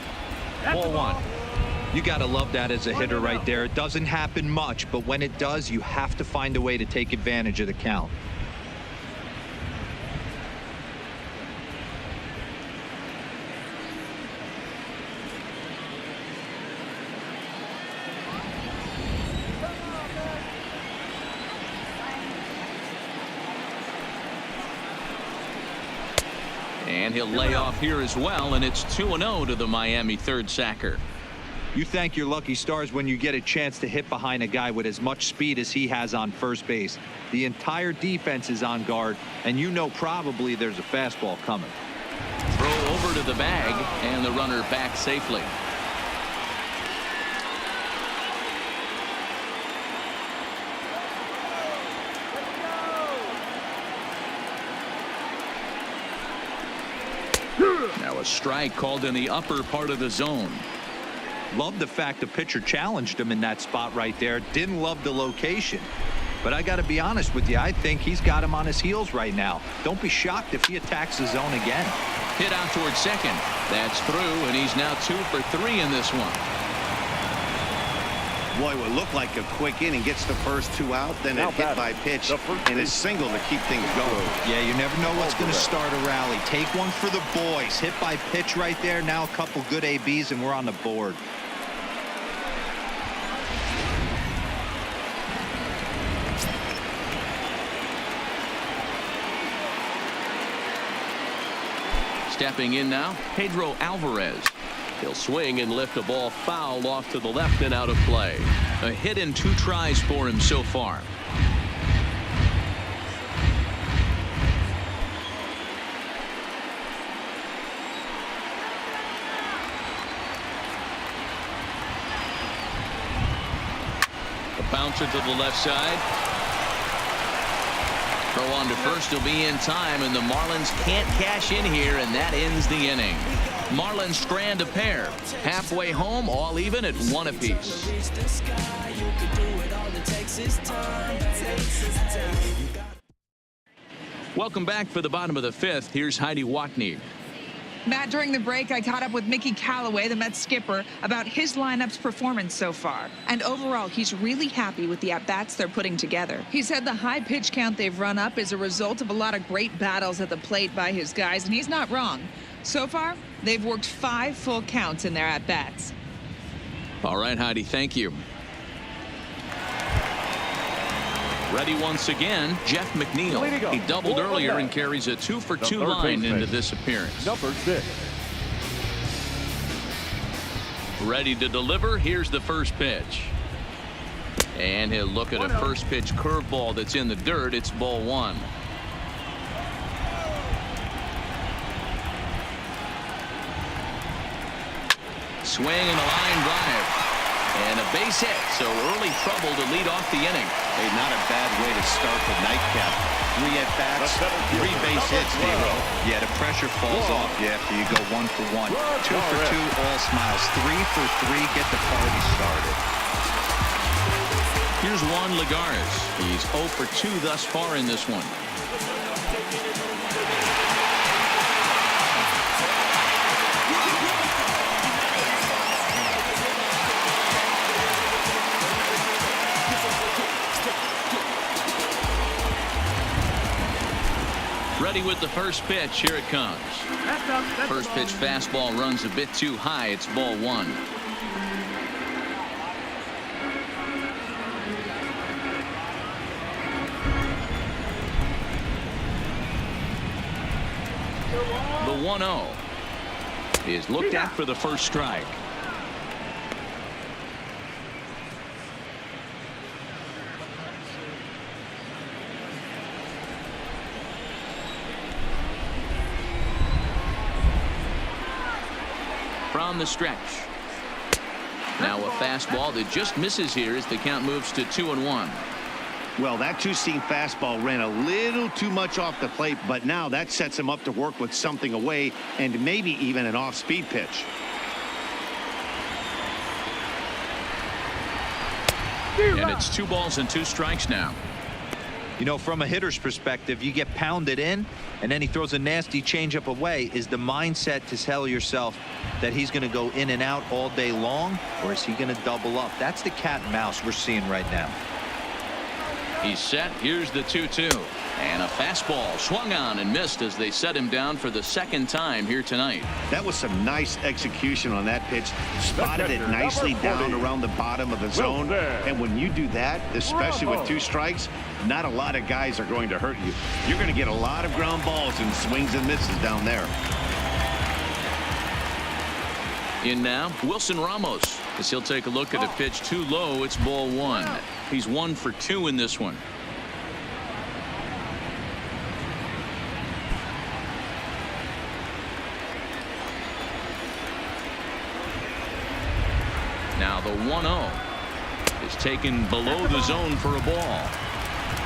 Ball 1. You got to love that as a hitter right there. It doesn't happen much, but when it does, you have to find a way to take advantage of the count. And he'll lay off here as well, and it's 2-0 to the Miami third sacker. You thank your lucky stars when you get a chance to hit behind a guy with as much speed as he has on first base. The entire defense is on guard, and you know probably there's a fastball coming. Throw over to the bag, and the runner back safely. Now a strike called in the upper part of the zone. Love the fact the pitcher challenged him in that spot right there. Didn't love the location. But I got to be honest with you, I think he's got him on his heels right now. Don't be shocked if he attacks the zone again. Hit out towards second. That's through, and he's now 2 for 3 in this one. Boy, it would look like a quick inning. Gets the first 2 out, then Now it hit batting, by pitch, the first and a single to keep things going. Yeah, you never know what's going to start a rally. Take one for the boys. Hit by pitch right there. Now a couple good ABs, and we're on the board. Stepping in now, Pedro Alvarez. He'll swing and lift a ball foul off to the left and out of play. A hit and 2 tries for him so far. A bouncer to the left side. Throw on to first will be in time, and the Marlins can't cash in here, and that ends the inning. Marlins strand a pair. Halfway home, all even at 1 apiece. Welcome back for the bottom of the 5th. Here's Heidi Watney. Matt, during the break, I caught up with Mickey Callaway, the Mets skipper, about his lineup's performance so far. And overall, he's really happy with the at-bats they're putting together. He said the high pitch count they've run up is a result of a lot of great battles at the plate by his guys, and he's not wrong. So far, they've worked 5 full counts in their at-bats. All right, Heidi, thank you. Ready once again, Jeff McNeil. He doubled earlier and carries a 2-for-2 line into this appearance. Number 6. Ready to deliver. Here's the first pitch. And he'll look at a first pitch curveball that's in the dirt. It's ball 1. Swing and a line drive. And a base hit, so early trouble to lead off the inning. Hey, not a bad way to start the nightcap. 3 at-bats, 3 base hits, D-Row. Yeah, the pressure falls off after you go 1 for 1. 2 for 2, all smiles. 3 for 3, get the party started. Here's Juan Lagares. He's 0 for 2 thus far in this one. Ready with the first pitch. Here it comes. First pitch fastball runs a bit too high. It's ball 1. The 1-0 is looked at for the first strike. From the stretch. Now a fastball that just misses here as the count moves to 2-1. Well, that 2-seam fastball ran a little too much off the plate, but now that sets him up to work with something away and maybe even an off-speed pitch. And it's 2 balls and 2 strikes now. You know, from a hitter's perspective, you get pounded in and then he throws a nasty changeup away. Is the mindset to tell yourself that he's going to go in and out all day long, or is he going to double up? That's the cat and mouse we're seeing right now. He's set. Here's the 2-2. And a fastball swung on and missed as they set him down for the 2nd time here tonight. That was some nice execution on that pitch. Spotted it nicely down around the bottom of the zone. And when you do that, especially with 2 strikes, not a lot of guys are going to hurt you. You're going to get a lot of ground balls and swings and misses down there. In now, Wilson Ramos, as he'll take a look at a pitch too low. It's ball 1. He's 1 for 2 in this one. Now the 1-0 is taken below the zone for a ball.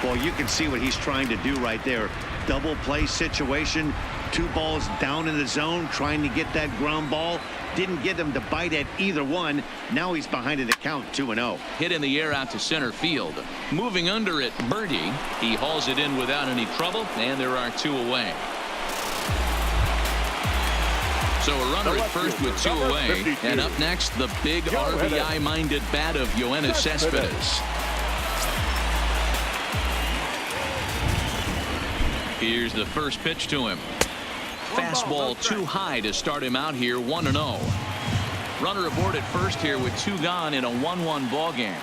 Well, you can see what he's trying to do right there. Double play situation. 2 balls down in the zone, trying to get that ground ball. Didn't get him to bite at either one. Now he's behind in the count, 2-0. Hit in the air out to center field. Moving under it, Birdie. He hauls it in without any trouble, and there are 2 away. So a runner at first with 2 away. And up next, the big RBI-minded bat of Yoenis Cespedes. Here's the first pitch to him. Fastball too high to start him out here, 1-0. Runner aboard at first here with 2 gone in a 1-1 ball game.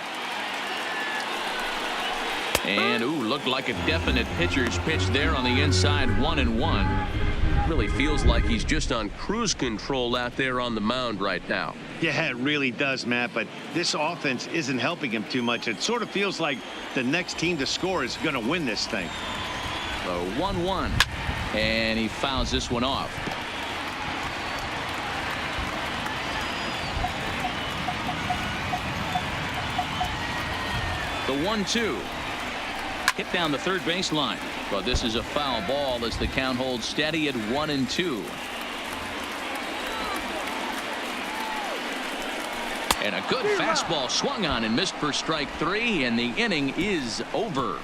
And looked like a definite pitcher's pitch there on the inside, 1-1. Really feels like he's just on cruise control out there on the mound right now. Yeah, it really does, Matt, but this offense isn't helping him too much. It sort of feels like the next team to score is going to win this thing. So 1-1, and he fouls this one off. The 1-2. Hit down the third baseline, but this is a foul ball as the count holds steady at 1-2. And a good fastball swung on and missed for strike 3, and the inning is over.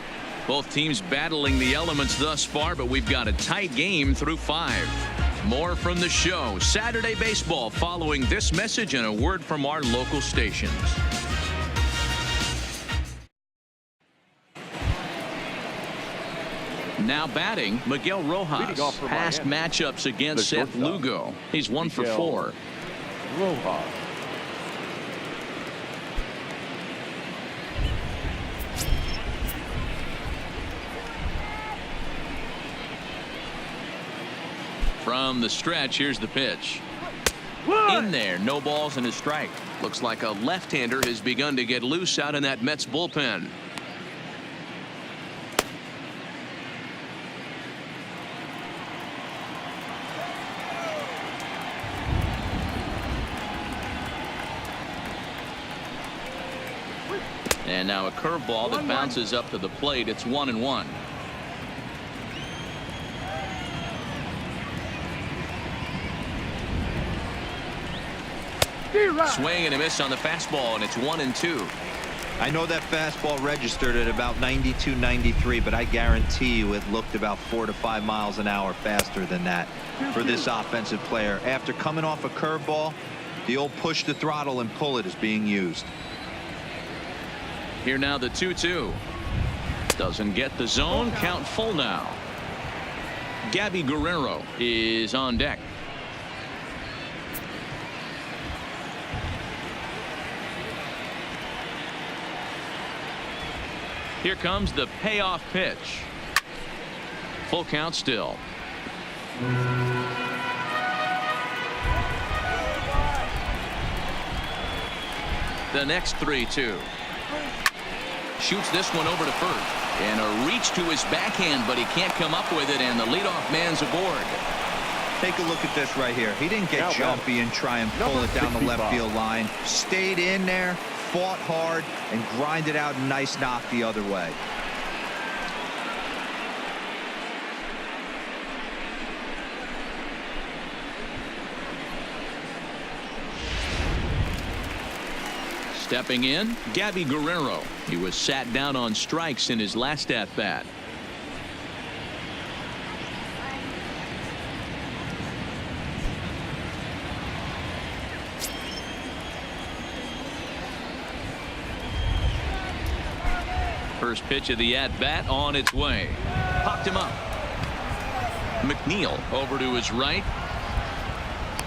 Both teams battling the elements thus far, but we've got a tight game through 5. More from the show. Saturday Baseball following this message and a word from our local stations. Now batting, Miguel Rojas. Past matchups against Seth Lugo. He's 1 for 4. Rojas. From the stretch, here's the pitch. In there, no balls and a strike. Looks like a left-hander has begun to get loose out in that Mets bullpen. And now a curveball that bounces up to the plate. It's 1-1. Swing and a miss on the fastball, and it's 1-2. I know that fastball registered at about 92, 93, but I guarantee you it looked about 4 to 5 miles an hour faster than that for this offensive player. After coming off a curveball, the old push the throttle and pull it is being used. Here now the 2-2. Doesn't get the zone. Count full now. Gabby Guerrero is on deck. Here comes the payoff pitch. Full count still. The next 3-2. Shoots this one over to first. And a reach to his backhand, but he can't come up with it, and the leadoff man's aboard. Take a look at this right here. He didn't get jumpy and try and pull it down the left field line. Stayed in there, fought hard, and grinded out a nice knock the other way. Stepping in, Gabby Guerrero. He was sat down on strikes in his last at-bat. First pitch of the at-bat on its way. Popped him up. McNeil over to his right.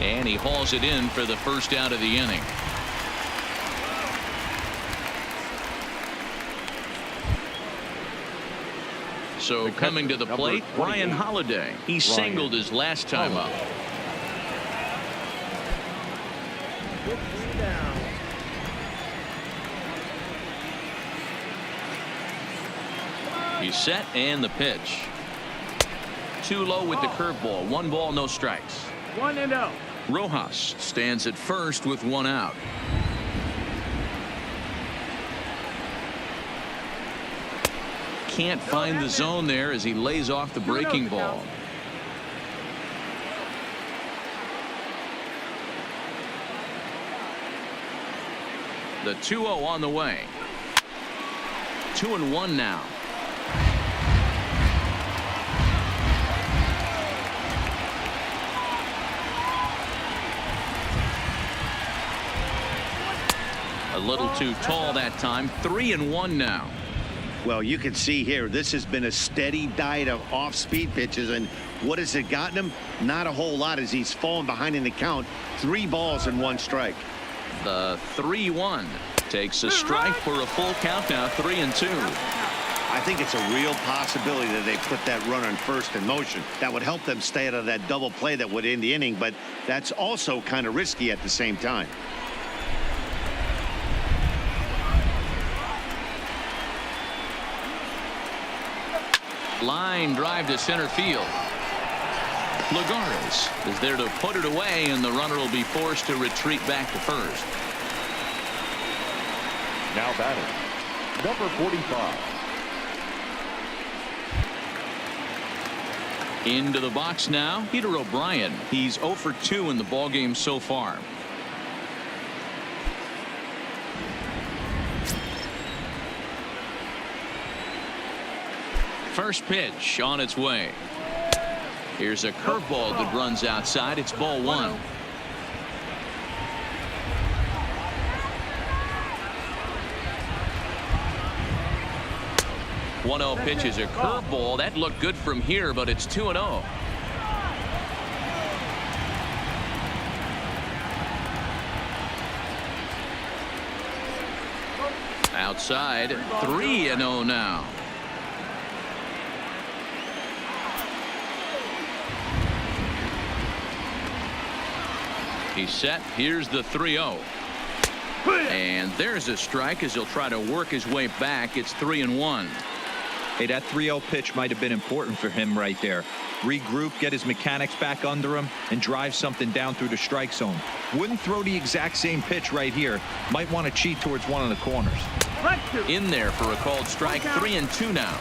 And he hauls it in for the first out of the inning. So coming to the plate, Ryan Holiday. He singled his last time up. He's set, and the pitch. Too low with the curveball. 1 ball, no strikes. 1-0. Rojas stands at first with 1 out. Can't find the zone there as he lays off the breaking ball. The 2-0 on the way. 2-1 now. A little too tall that time. 3-1 now. Well, you can see here, this has been a steady diet of off-speed pitches, and what has it gotten him? Not a whole lot, as he's fallen behind in the count. 3 balls and 1 strike. The 3-1 takes a strike for a full count now. 3-2. I think it's a real possibility that they put that runner on first in motion. That would help them stay out of that double play that would end the inning, but that's also kind of risky at the same time. Line drive to center field. Lagares is there to put it away, and the runner will be forced to retreat back to first. Now batting, number 45. Into the box now, Peter O'Brien. He's 0 for 2 in the ballgame so far. First pitch on its way. Here's a curveball that runs outside. It's ball 1. One-0 pitch is a curveball. That looked good from here, but it's 2-0. Outside, 3-0 now. He's set. Here's the 3-0. And there's a strike as he'll try to work his way back. It's 3-1. Hey, that 3-0 pitch might have been important for him right there. Regroup, get his mechanics back under him, and drive something down through the strike zone. Wouldn't throw the exact same pitch right here. Might want to cheat towards one of the corners. In there for a called strike. 3-2 now.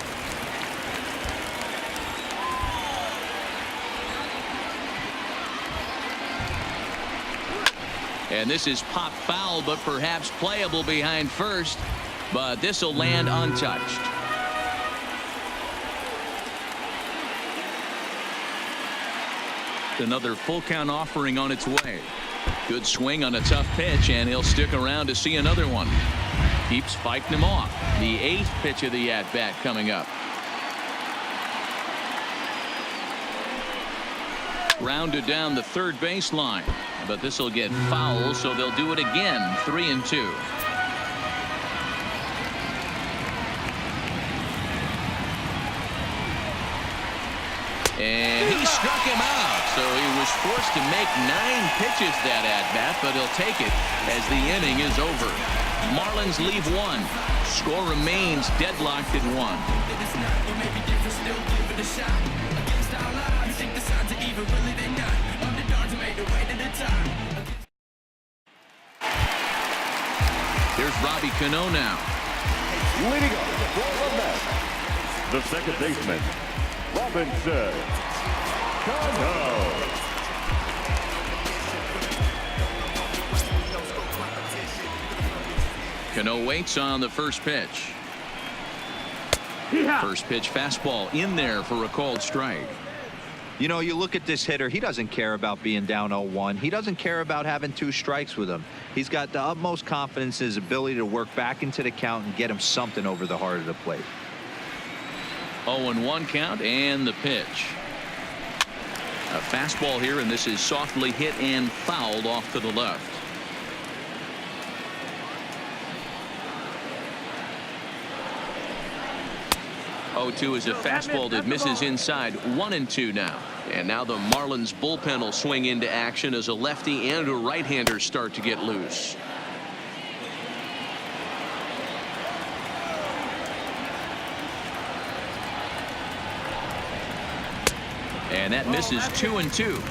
And this is pop foul, but perhaps playable behind first. But this will land untouched. Another full count offering on its way. Good swing on a tough pitch, and he'll stick around to see another one. Keeps fighting him off. The 8th pitch of the at-bat coming up. Rounded down the third baseline, but this will get foul, so they'll do it again. 3-2. And he struck him out, so he was forced to make 9 pitches that at-bat, but he'll take it as the inning is over. Marlins leave 1. Score remains deadlocked at 1. Here's Robbie Cano now. Leading up for the Mets, the second baseman, Robinson Cano. Cano waits on the first pitch. First pitch fastball in there for a called strike. You know, you look at this hitter, he doesn't care about being down 0-1. He doesn't care about having 2 strikes with him. He's got the utmost confidence in his ability to work back into the count and get him something over the heart of the plate. 0-1 count, and the pitch. A fastball here, and this is softly hit and fouled off to the left. Oh-2 is a fastball that misses inside. 1-2 now. And now the Marlins bullpen will swing into action as a lefty and a right-hander start to get loose. And that misses. 2-2.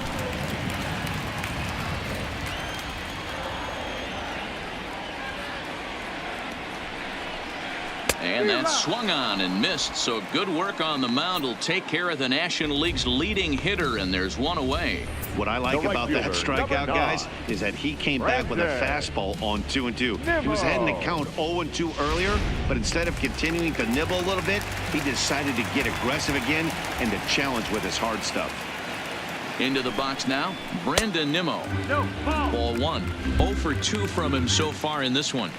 And that swung on and missed, so good work on the mound will take care of the National League's leading hitter, and there's one away. What I like about that strikeout, guys, is that he came back with a fastball on 2-2. He was heading to count 0-2 earlier, but instead of continuing to nibble a little bit, he decided to get aggressive again and to challenge with his hard stuff. Into the box now, Brandon Nimmo. No, ball. Ball 1. 0 for 2 from him so far in this one.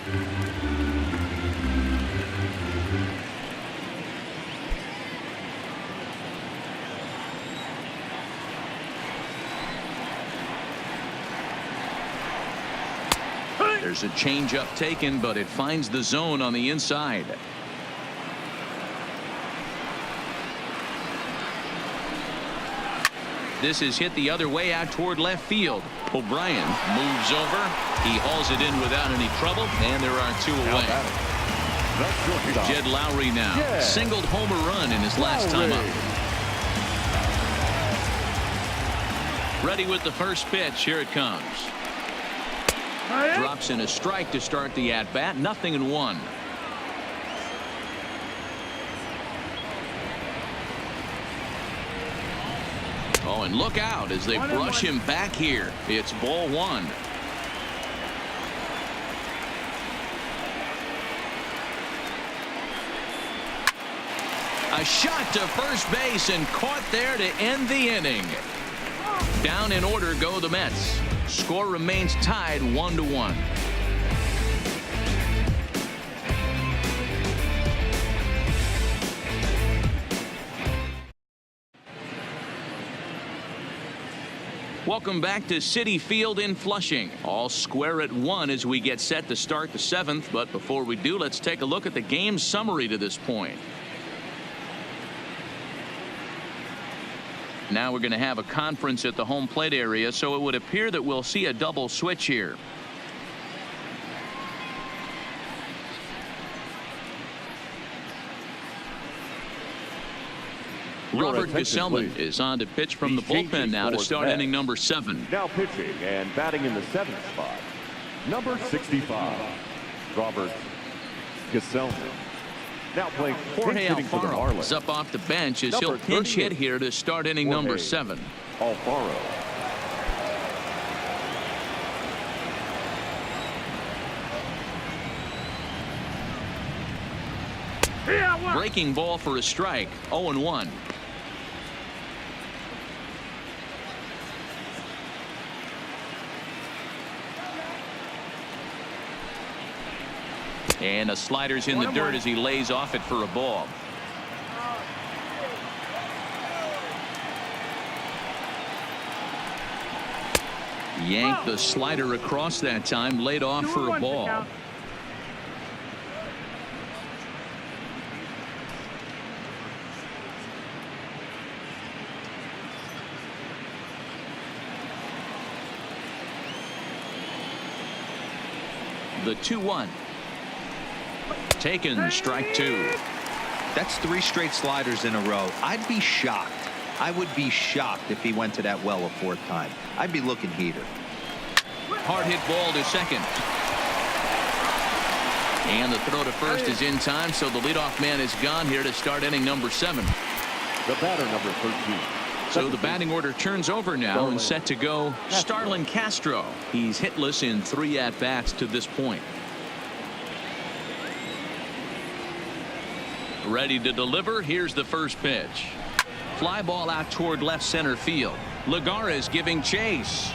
There's a changeup taken, but it finds the zone on the inside. This is hit the other way out toward left field. O'Brien moves over. He hauls it in without any trouble, and there are 2 away. Jed Lowry now singled home a run in his last time up. Ready with the first pitch. Here it comes. Drops in a strike to start the at-bat. 0-1. Oh, and look out as they brush him back here. It's ball 1. A shot to first base and caught there to end the inning. Down in order go the Mets. Score remains tied 1-1. Welcome back to Citi Field in Flushing. All square at 1 as we get set to start the 7th. But before we do, let's take a look at the game summary to this point. Now we're going to have a conference at the home plate area, so it would appear that we'll see a double switch here. Robert Gesellman is on to pitch from the bullpen now to start inning number 7. Now pitching and batting in the 7th spot, number 65, Robert Gesellman. Now playing Jorge pinch hitting for the Alfaro Marlins. is up off the bench as Number he'll pinch 38. hit here to start inning number 7. Alfaro. Breaking ball for a strike. 0-1. And a slider's in the dirt as he lays off it for a ball. Yanked the slider across that time, laid off for a ball. The 2-1. Taken, strike 2. That's 3 straight sliders in a row. I'd be shocked. I would be shocked if he went to that well a 4th time. I'd be looking heater. Hard hit ball to second. And the throw to first is in time, so the leadoff man is gone here to start inning number 7. The batter, number 13. So the batting order turns over now and set to go Starlin Castro. He's hitless in 3 at-bats to this point. Ready to deliver. Here's the first pitch. Fly ball out toward left center field. Lagares giving chase.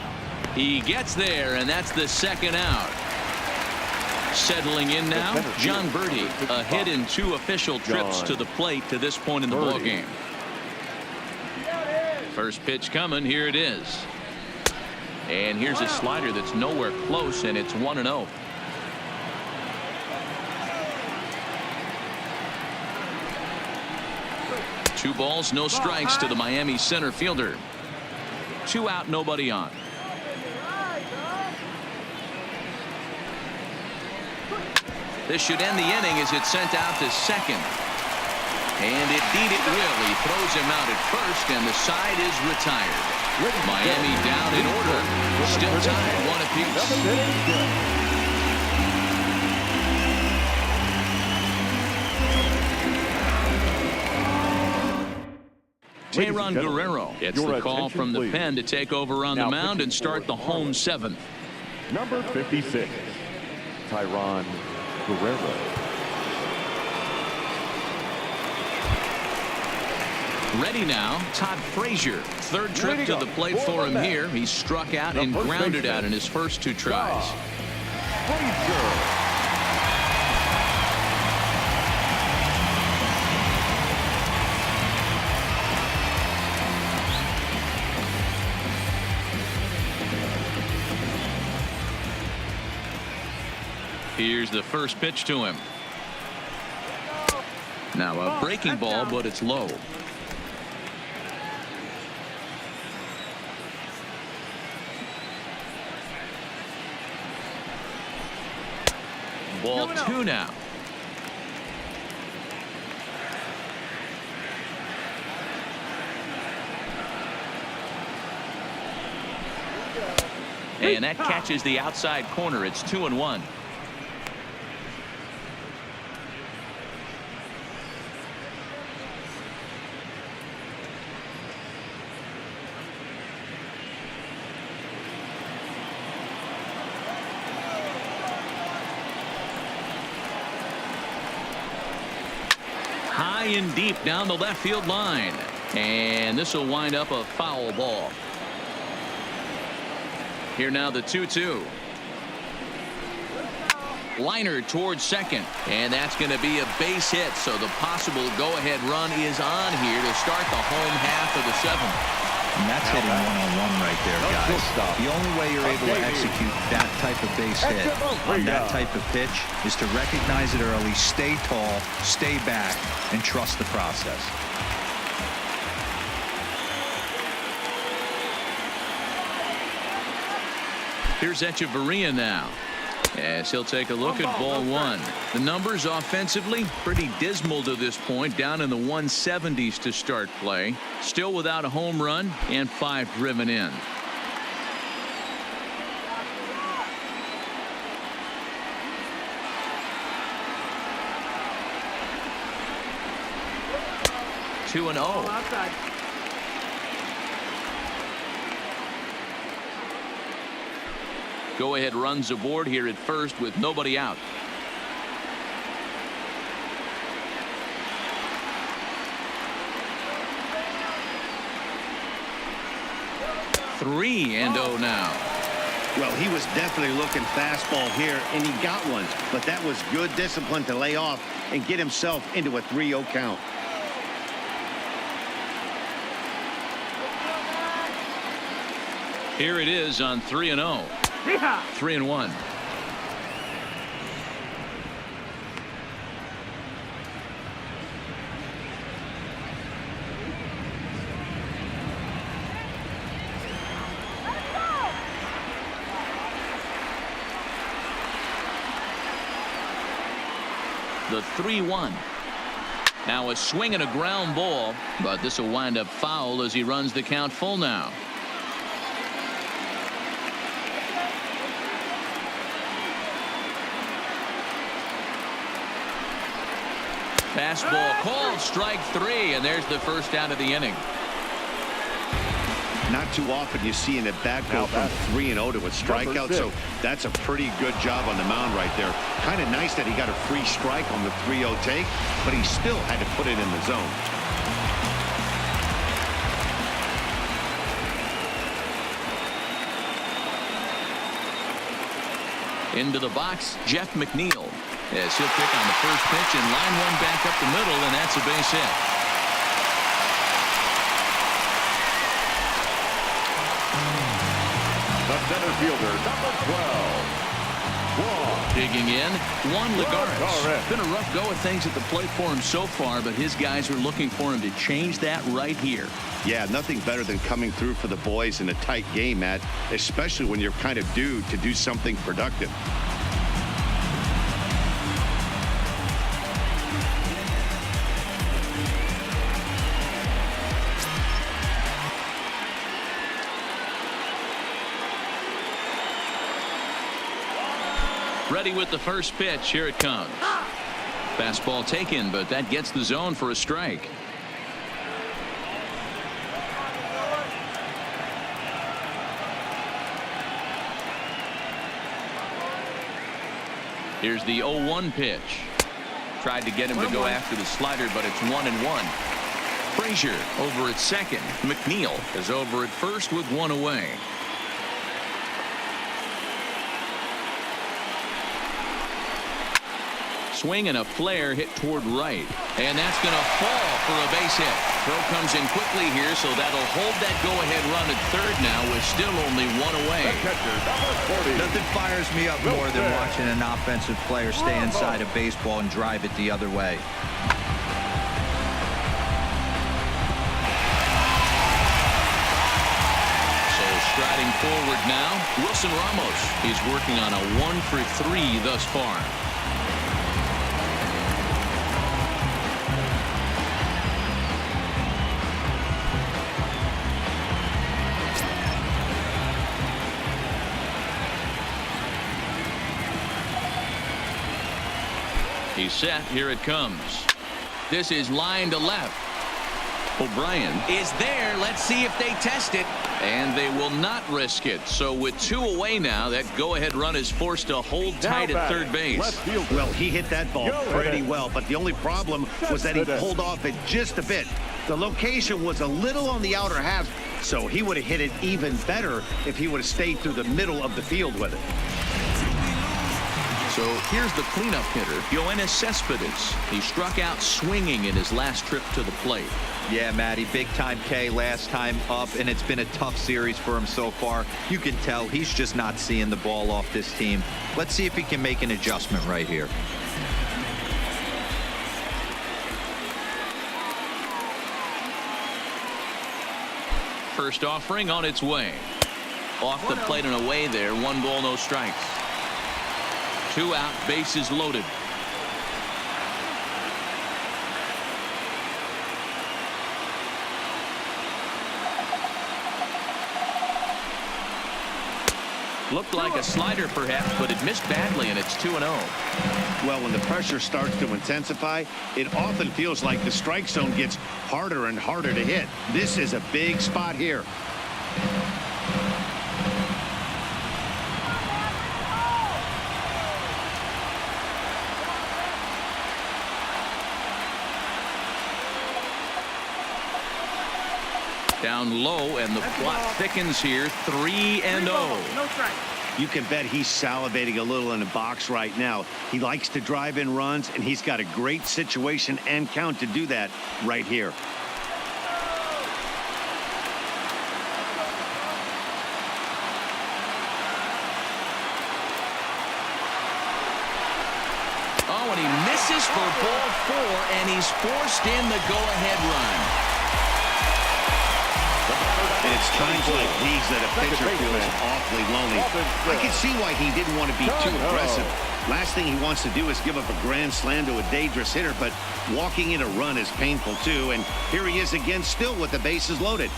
He gets there, and that's the 2nd out. Settling in now, John Birdie. A hit in 2 official trips to the plate to this point in the ballgame. First pitch coming. Here it is. And here's a slider that's nowhere close, and it's 1-0. Two balls, no strikes to the Miami center fielder. 2 out, nobody on. This should end the inning as it's sent out to second. And indeed it will. He throws him out at first, and the side is retired. Miami down in order. Still tied 1 apiece. Tayron Guerrero gets the call from the pen to take over on the mound and start the home 7th. Number 56, Tayron Guerrero. Ready now, Todd Frazier. Third trip to the plate for him here. He struck out and grounded out in his first 2 tries. Here's the first pitch to him. Now a breaking ball, but it's low. Ball 2 now. And that catches the outside corner. It's 2-1. High and deep down the left field line. And this will wind up a foul ball. Here now the 2-2. Liner towards second. And that's going to be a base hit. So the possible go-ahead run is on here to start the home half of the 7th. And that's hitting one-on-one right there, guys. The only way you're able to execute that type of base hit on that type of pitch is to recognize it early, stay tall, stay back, and trust the process. Here's Echeverria now, as he'll take a look at ball 1. The numbers offensively pretty dismal to this point, down in the 170s to start play. Still without a home run and 5 driven in. Two and 0. Go ahead runs aboard here at first with nobody out. Three and 0 now. Well, he was definitely looking fastball here, and he got one. But that was good discipline to lay off and get himself into a 3-0 count. Here it is on 3-0. 3-1. The 3-1. Now a swing and a ground ball, but this will wind up foul as he runs the count full now. Fastball called, strike 3, and there's the first out of the inning. Not too often you see an at-bat go from 3-0 to a strikeout, so that's a pretty good job on the mound right there. Kind of nice that he got a free strike on the 3-0 take, but he still had to put it in the zone. Into the box, Jeff McNeil, as he'll pick on the first pitch and line one back up the middle, and that's a base hit. The center fielder, number 12. Digging in, Juan Lagares. It's been a rough go of things at the plate for him so far, but his guys are looking for him to change that right here. Yeah, nothing better than coming through for the boys in a tight game, Matt, especially when you're kind of due to do something productive. Ready with the first pitch. Here it comes. Fastball taken, but that gets the zone for a strike. Here's the 0-1 pitch. Tried to get him to go after the slider, but it's 1-1. Frazier over at second. McNeil is over at first with one away. Swing and a flare hit toward right. And that's going to fall for a base hit. Throw comes in quickly here, so that'll hold that go-ahead run at third now with still only one away. Nothing fires me up more than watching an offensive player stay inside of baseball and drive it the other way. So striding forward now, Wilson Ramos. He's working on a 1-for-3 thus far. He's set. Here it comes. This is line to left. O'Brien is there. Let's see if they test it. And they will not risk it. So with two away now, that go-ahead run is forced to hold tight at third base. Well, he hit that ball pretty well, but the only problem was that he pulled off it just a bit. The location was a little on the outer half, so he would have hit it even better if he would have stayed through the middle of the field with it. So here's the cleanup hitter, Yoenis Cespedes. He struck out swinging in his last trip to the plate. Yeah, Matty, big-time K last time up, and it's been a tough series for him so far. You can tell he's just not seeing the ball off this team. Let's see if he can make an adjustment right here. First offering on its way. Off the plate and away there. 1 ball, no strikes. 2 out, bases loaded. Looked like a slider perhaps, but it missed badly, and it's 2-0. Well, when the pressure starts to intensify, it often feels like the strike zone gets harder and harder to hit. This is a big spot here. Down low, and the plot thickens here. 3-0. No strike. You can bet he's salivating a little in the box right now. He likes to drive in runs, and he's got a great situation and count to do that right here. Oh, and he misses for ball 4, and he's forced in the go-ahead run. And it's times like these that a pitcher feels awfully lonely. I can see why he didn't want to be too aggressive. Last thing he wants to do is give up a grand slam to a dangerous hitter, but walking in a run is painful too. And here he is again, still with the bases loaded.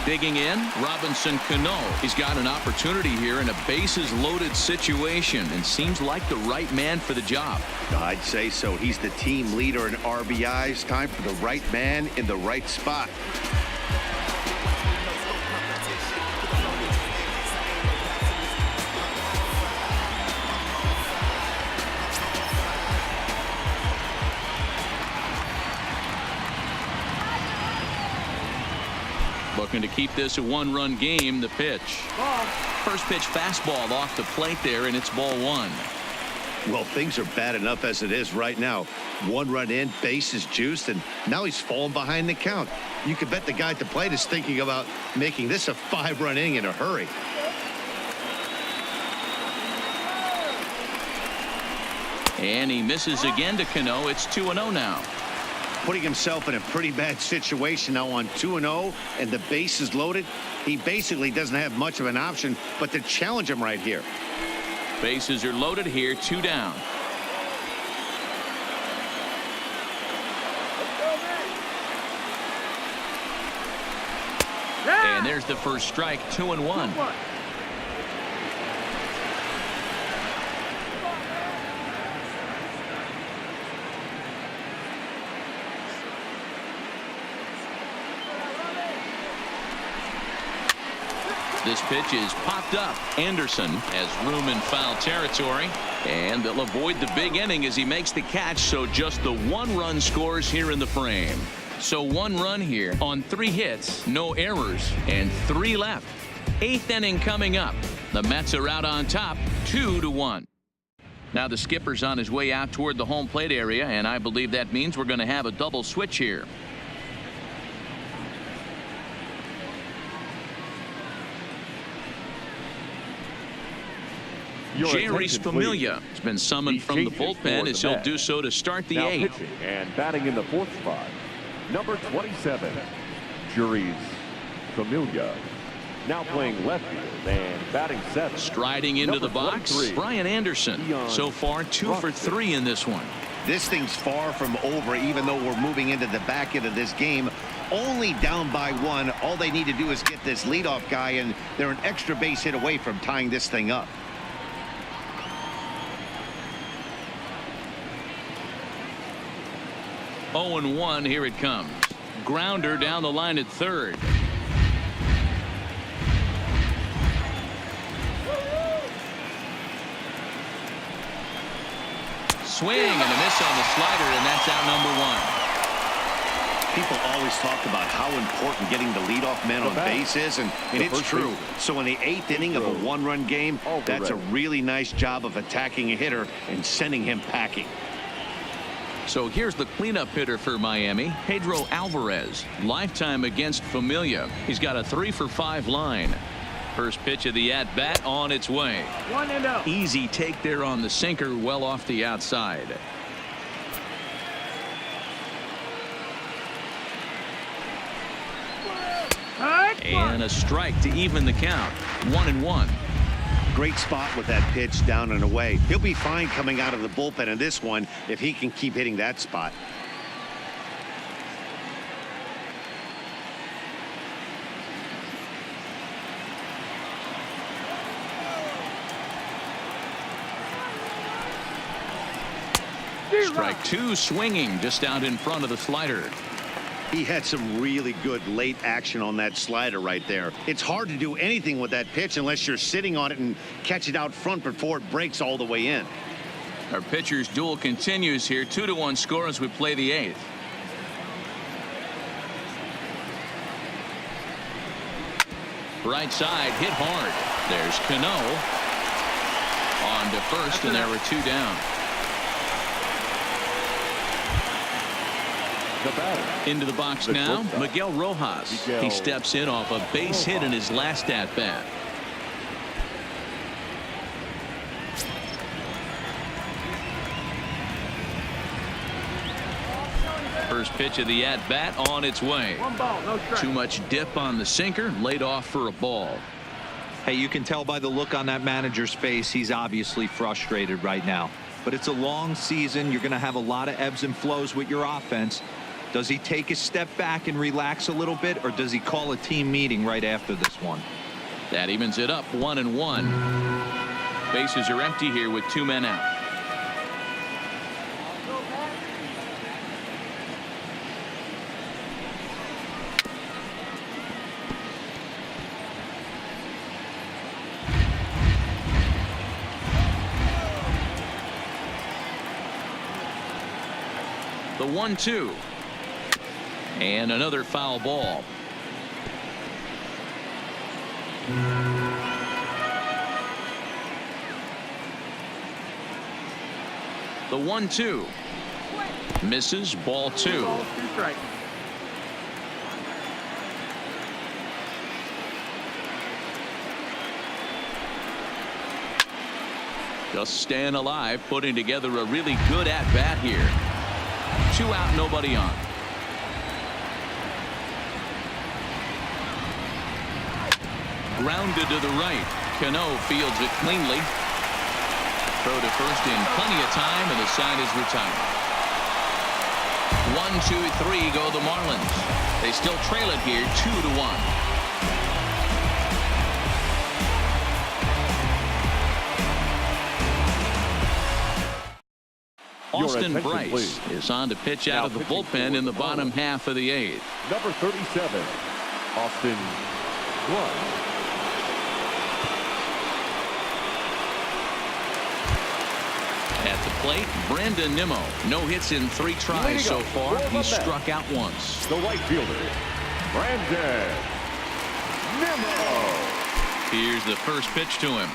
Digging in, Robinson Cano. He's got an opportunity here in a bases-loaded situation and seems like the right man for the job. I'd say so. He's the team leader in RBIs. Time for the right man in the right spot. Looking to keep this a 1-run game. The pitch. First pitch fastball off the plate there, and it's ball 1. Well, things are bad enough as it is right now. 1 run in, bases juiced, and now he's falling behind the count. You could bet the guy at the plate is thinking about making this a 5-run inning in a hurry. And he misses again to Cano. It's 2-0 now. Putting himself in a pretty bad situation now on 2-0 and the bases loaded. He basically doesn't have much of an option but to challenge him right here. Bases are loaded here. 2 down. And there's the first strike. 2-1. This pitch is popped up. Anderson has room in foul territory, and they'll avoid the big inning as he makes the catch. So just the 1 run scores here in the frame. So 1 run here on 3 hits, no errors, and 3 left. 8th inning coming up. The Mets are out on top, 2-1. Now the skipper's on his way out toward the home plate area, and I believe that means we're going to have a double switch here. Jerry Familia has been summoned from the bullpen as he'll do so to start the 8th. Pitching and batting in the 4th spot, number 27, Jerry Familia. Now playing left field and batting 7th. Striding into the box, Brian Anderson. So far 2 for 3 in this one. This thing's far from over, even though we're moving into the back end of this game. Only down by 1. All they need to do is get this leadoff guy, and they're an extra base hit away from tying this thing up. Oh, 1, here it comes. Grounder down the line at 3rd. Swing and a miss on the slider, and that's out number 1. People always talk about how important getting the leadoff man on base is, and it's true. So in the 8th inning of a 1-run game, that's a really nice job of attacking a hitter and sending him packing. So here's the cleanup hitter for Miami, Pedro Alvarez. Lifetime against Familia. He's got a 3 for 5 line. First pitch of the at-bat on its way. 1-0. Easy take there on the sinker, well off the outside. And a strike to even the count. 1-1. Great spot with that pitch down and away. He'll be fine coming out of the bullpen in this one if he can keep hitting that spot. Strike 2, swinging just out in front of the slider. He had some really good late action on that slider right there. It's hard to do anything with that pitch unless you're sitting on it and catch it out front before it breaks all the way in. Our pitcher's duel continues here. 2-1 score as we play the 8th. Right side hit hard. There's Cano on to first, and there were 2 down. Into the box now, Miguel Rojas. He steps in off a base hit in his last at-bat. First pitch of the at-bat on its way. 1 ball, no strike. Too much dip on the sinker, laid off for a ball. Hey, you can tell by the look on that manager's face, he's obviously frustrated right now. But it's a long season. You're going to have a lot of ebbs and flows with your offense. Does he take a step back and relax a little bit, or does he call a team meeting right after this one? That evens it up, 1-1. Bases are empty here with 2 men out. The 1-2. And another foul ball. The 1-2. Misses, ball 2. 2 strikes. Just staying alive, putting together a really good at-bat here. 2 out, nobody on. Grounded to the right. Cano fields it cleanly. Throw to first in plenty of time, and the side is retired. 1, 2, 3 go the Marlins. They still trail it here 2-1. Austin Bryce is on to pitch out of the bullpen in the bottom half of the 8th. Number 37, Austin Bryce. At the plate, Brandon Nimmo. No hits in 3 tries so far. He struck out once. The right fielder, Brandon Nimmo. Here's the first pitch to him.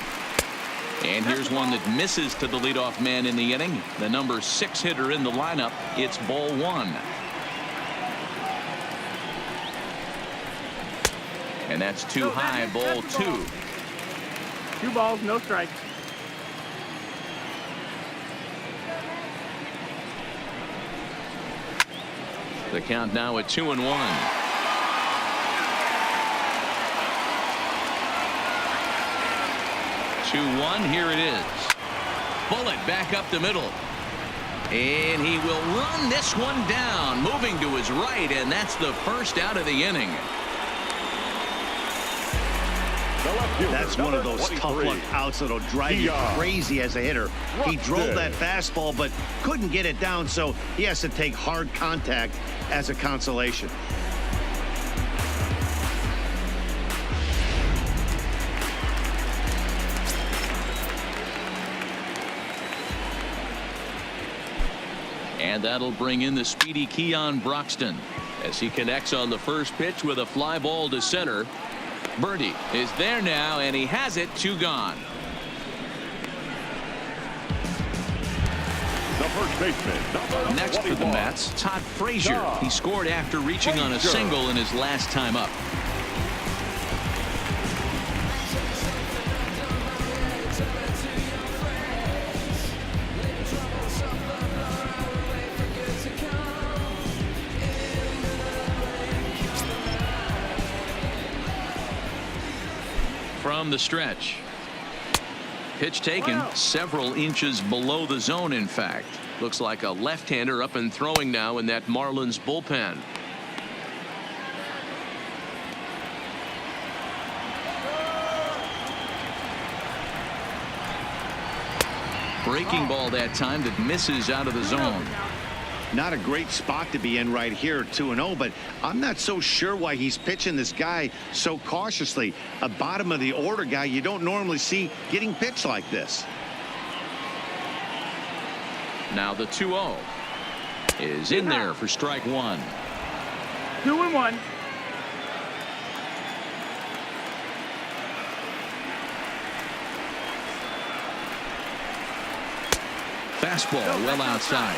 And here's one that misses to the leadoff man in the inning. The number 6 hitter in the lineup. It's ball 1. And that's too high, ball 2. 2 balls, no strikes. The count now at 2-1. 2-1. Here it is. Bullet back up the middle. And he will run this one down, moving to his right, and that's the first out of the inning. That's one of those tough luck outs that'll drive you crazy as a hitter. He drove that fastball but couldn't get it down, so he has to take hard contact as a consolation. And that'll bring in the speedy Keon Broxton as he connects on the first pitch with a fly ball to center. Birdie is there now, and he has it. 2 gone. The first baseman, Next for the Mets, Todd Frazier. He scored after reaching on a single in his last time up. From the stretch. Pitch taken several inches below the zone, in fact. Looks like a left-hander up and throwing now in that Marlins bullpen. Breaking ball that time that misses out of the zone. Not a great spot to be in right here, 2-0, but I'm not so sure why he's pitching this guy so cautiously. A bottom of the order guy you don't normally see getting pitched like this. Now the 2-0 is in there for strike 1. 2-1. Fastball well outside.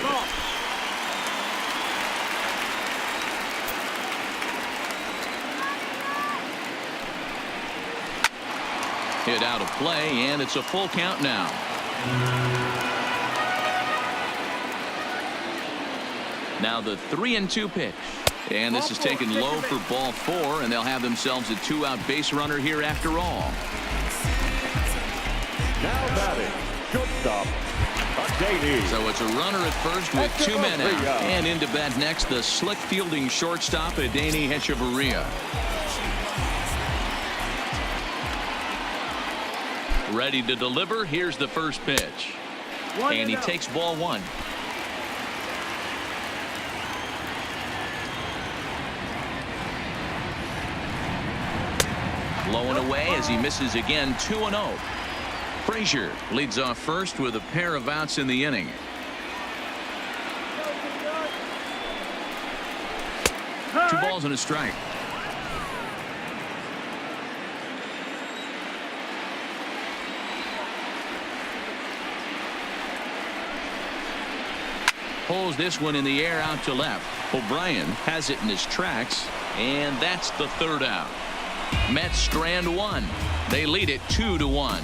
Hit out of play, and it's a full count now. Now the 3-2 pitch. And this is taken low for ball 4, and they'll have themselves a 2-out base runner here after all. Now batting, shortstop, Adeney. So it's a runner at first with 2 men out. And into bat next, the slick fielding shortstop, Adeney Hechavarria. Ready to deliver. Here's the first pitch. And he takes ball 1. Low and away as he misses again. 2-0. Frazier leads off first with a pair of outs in the inning. Two balls and a strike. Pulls this one in the air out to left. O'Brien has it in his tracks, and that's the 3rd out. Mets strand 1. They lead it 2-1.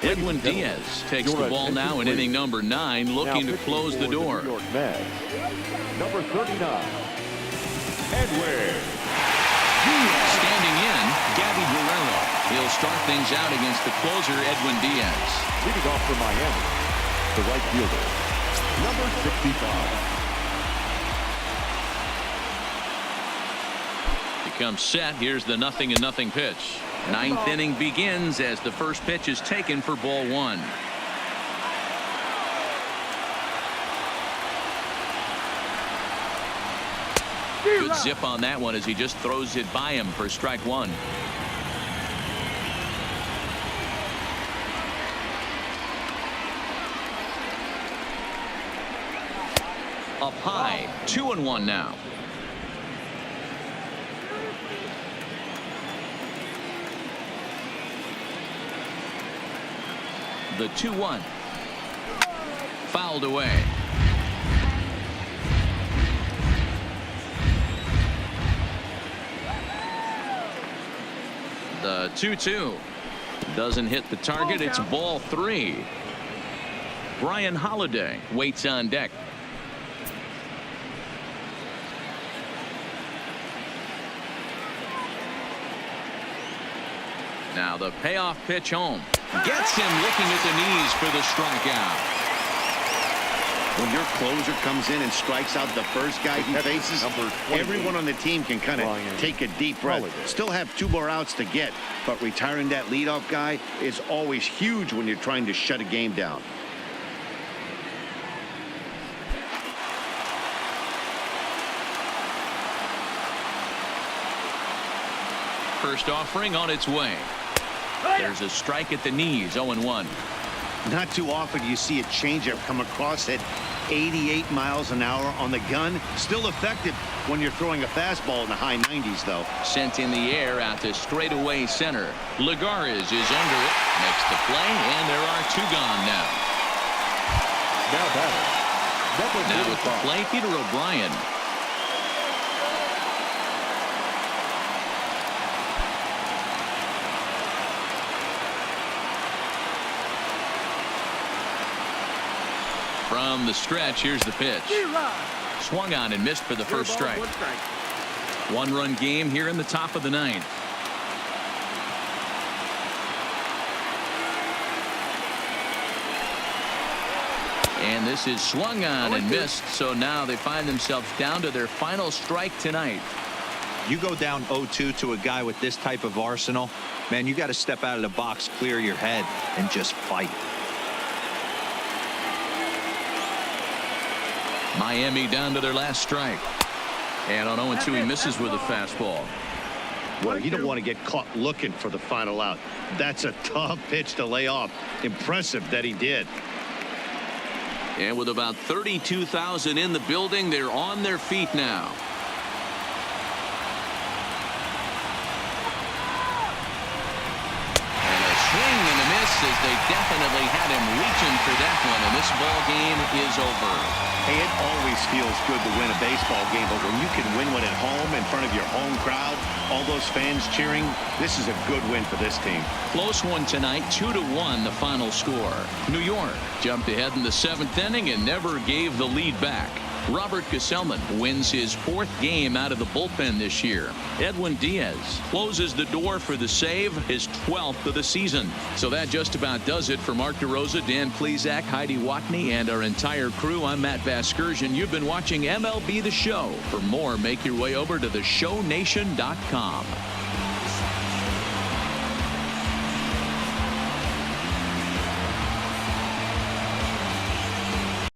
Edwin Diaz takes the ball now in inning number 9, looking to close the door. Number 39, Edwin. Standing in, Gabby Guerrero. He'll start things out against the closer, Edwin Diaz. Leading off for Miami, the right fielder, number 65. Becomes set. Here's the 0-0 pitch. 9th inning begins as the first pitch is taken for ball 1. Good zip on that one as he just throws it by him for strike one. Up high, 2-1 now. The 2-1. Fouled away. The 2-2 doesn't hit the target. It's ball 3. Brian Holiday waits on deck. Now the payoff pitch home. Gets him looking at the knees for the strikeout. When your closer comes in and strikes out the first guy he faces, everyone on the team can kind of take a deep breath. Still have 2 more outs to get, but retiring that leadoff guy is always huge when you're trying to shut a game down. First offering on its way. There's a strike at the knees. 0-1. Not too often you see a changeup come across at 88 miles an hour on the gun. Still effective when you're throwing a fastball in the high 90s, though. Sent in the air out to straightaway center. Lagares is under it. Makes the play, and there are 2 gone now. Now at the play, Peter O'Brien. From the stretch, here's the pitch. Swung on and missed for the first strike. 1-run game here in the top of the 9th. And this is swung on and missed, so now they find themselves down to their final strike tonight. You go down 0-2 to a guy with this type of arsenal, man, you got to step out of the box, clear your head, and just fight. Miami down to their last strike. And on 0-2 he misses with a fastball. Well, you don't want to get caught looking for the final out. That's a tough pitch to lay off. Impressive that he did. And with about 32,000 in the building, they're on their feet now. And a swing and a miss as they definitely had him reaching for that one, and this ball game is over. Hey, it always feels good to win a baseball game, but when you can win one at home in front of your home crowd, all those fans cheering, this is a good win for this team. Close one tonight, 2-1 the final score. New York jumped ahead in the 7th inning and never gave the lead back. Robert Gesellman wins his 4th game out of the bullpen this year. Edwin Diaz closes the door for the save, his 12th of the season. So that just about does it for Mark DeRosa, Dan Plesac, Heidi Watney, and our entire crew. I'm Matt Vasgersian. You've been watching MLB The Show. For more, make your way over to theshownation.com.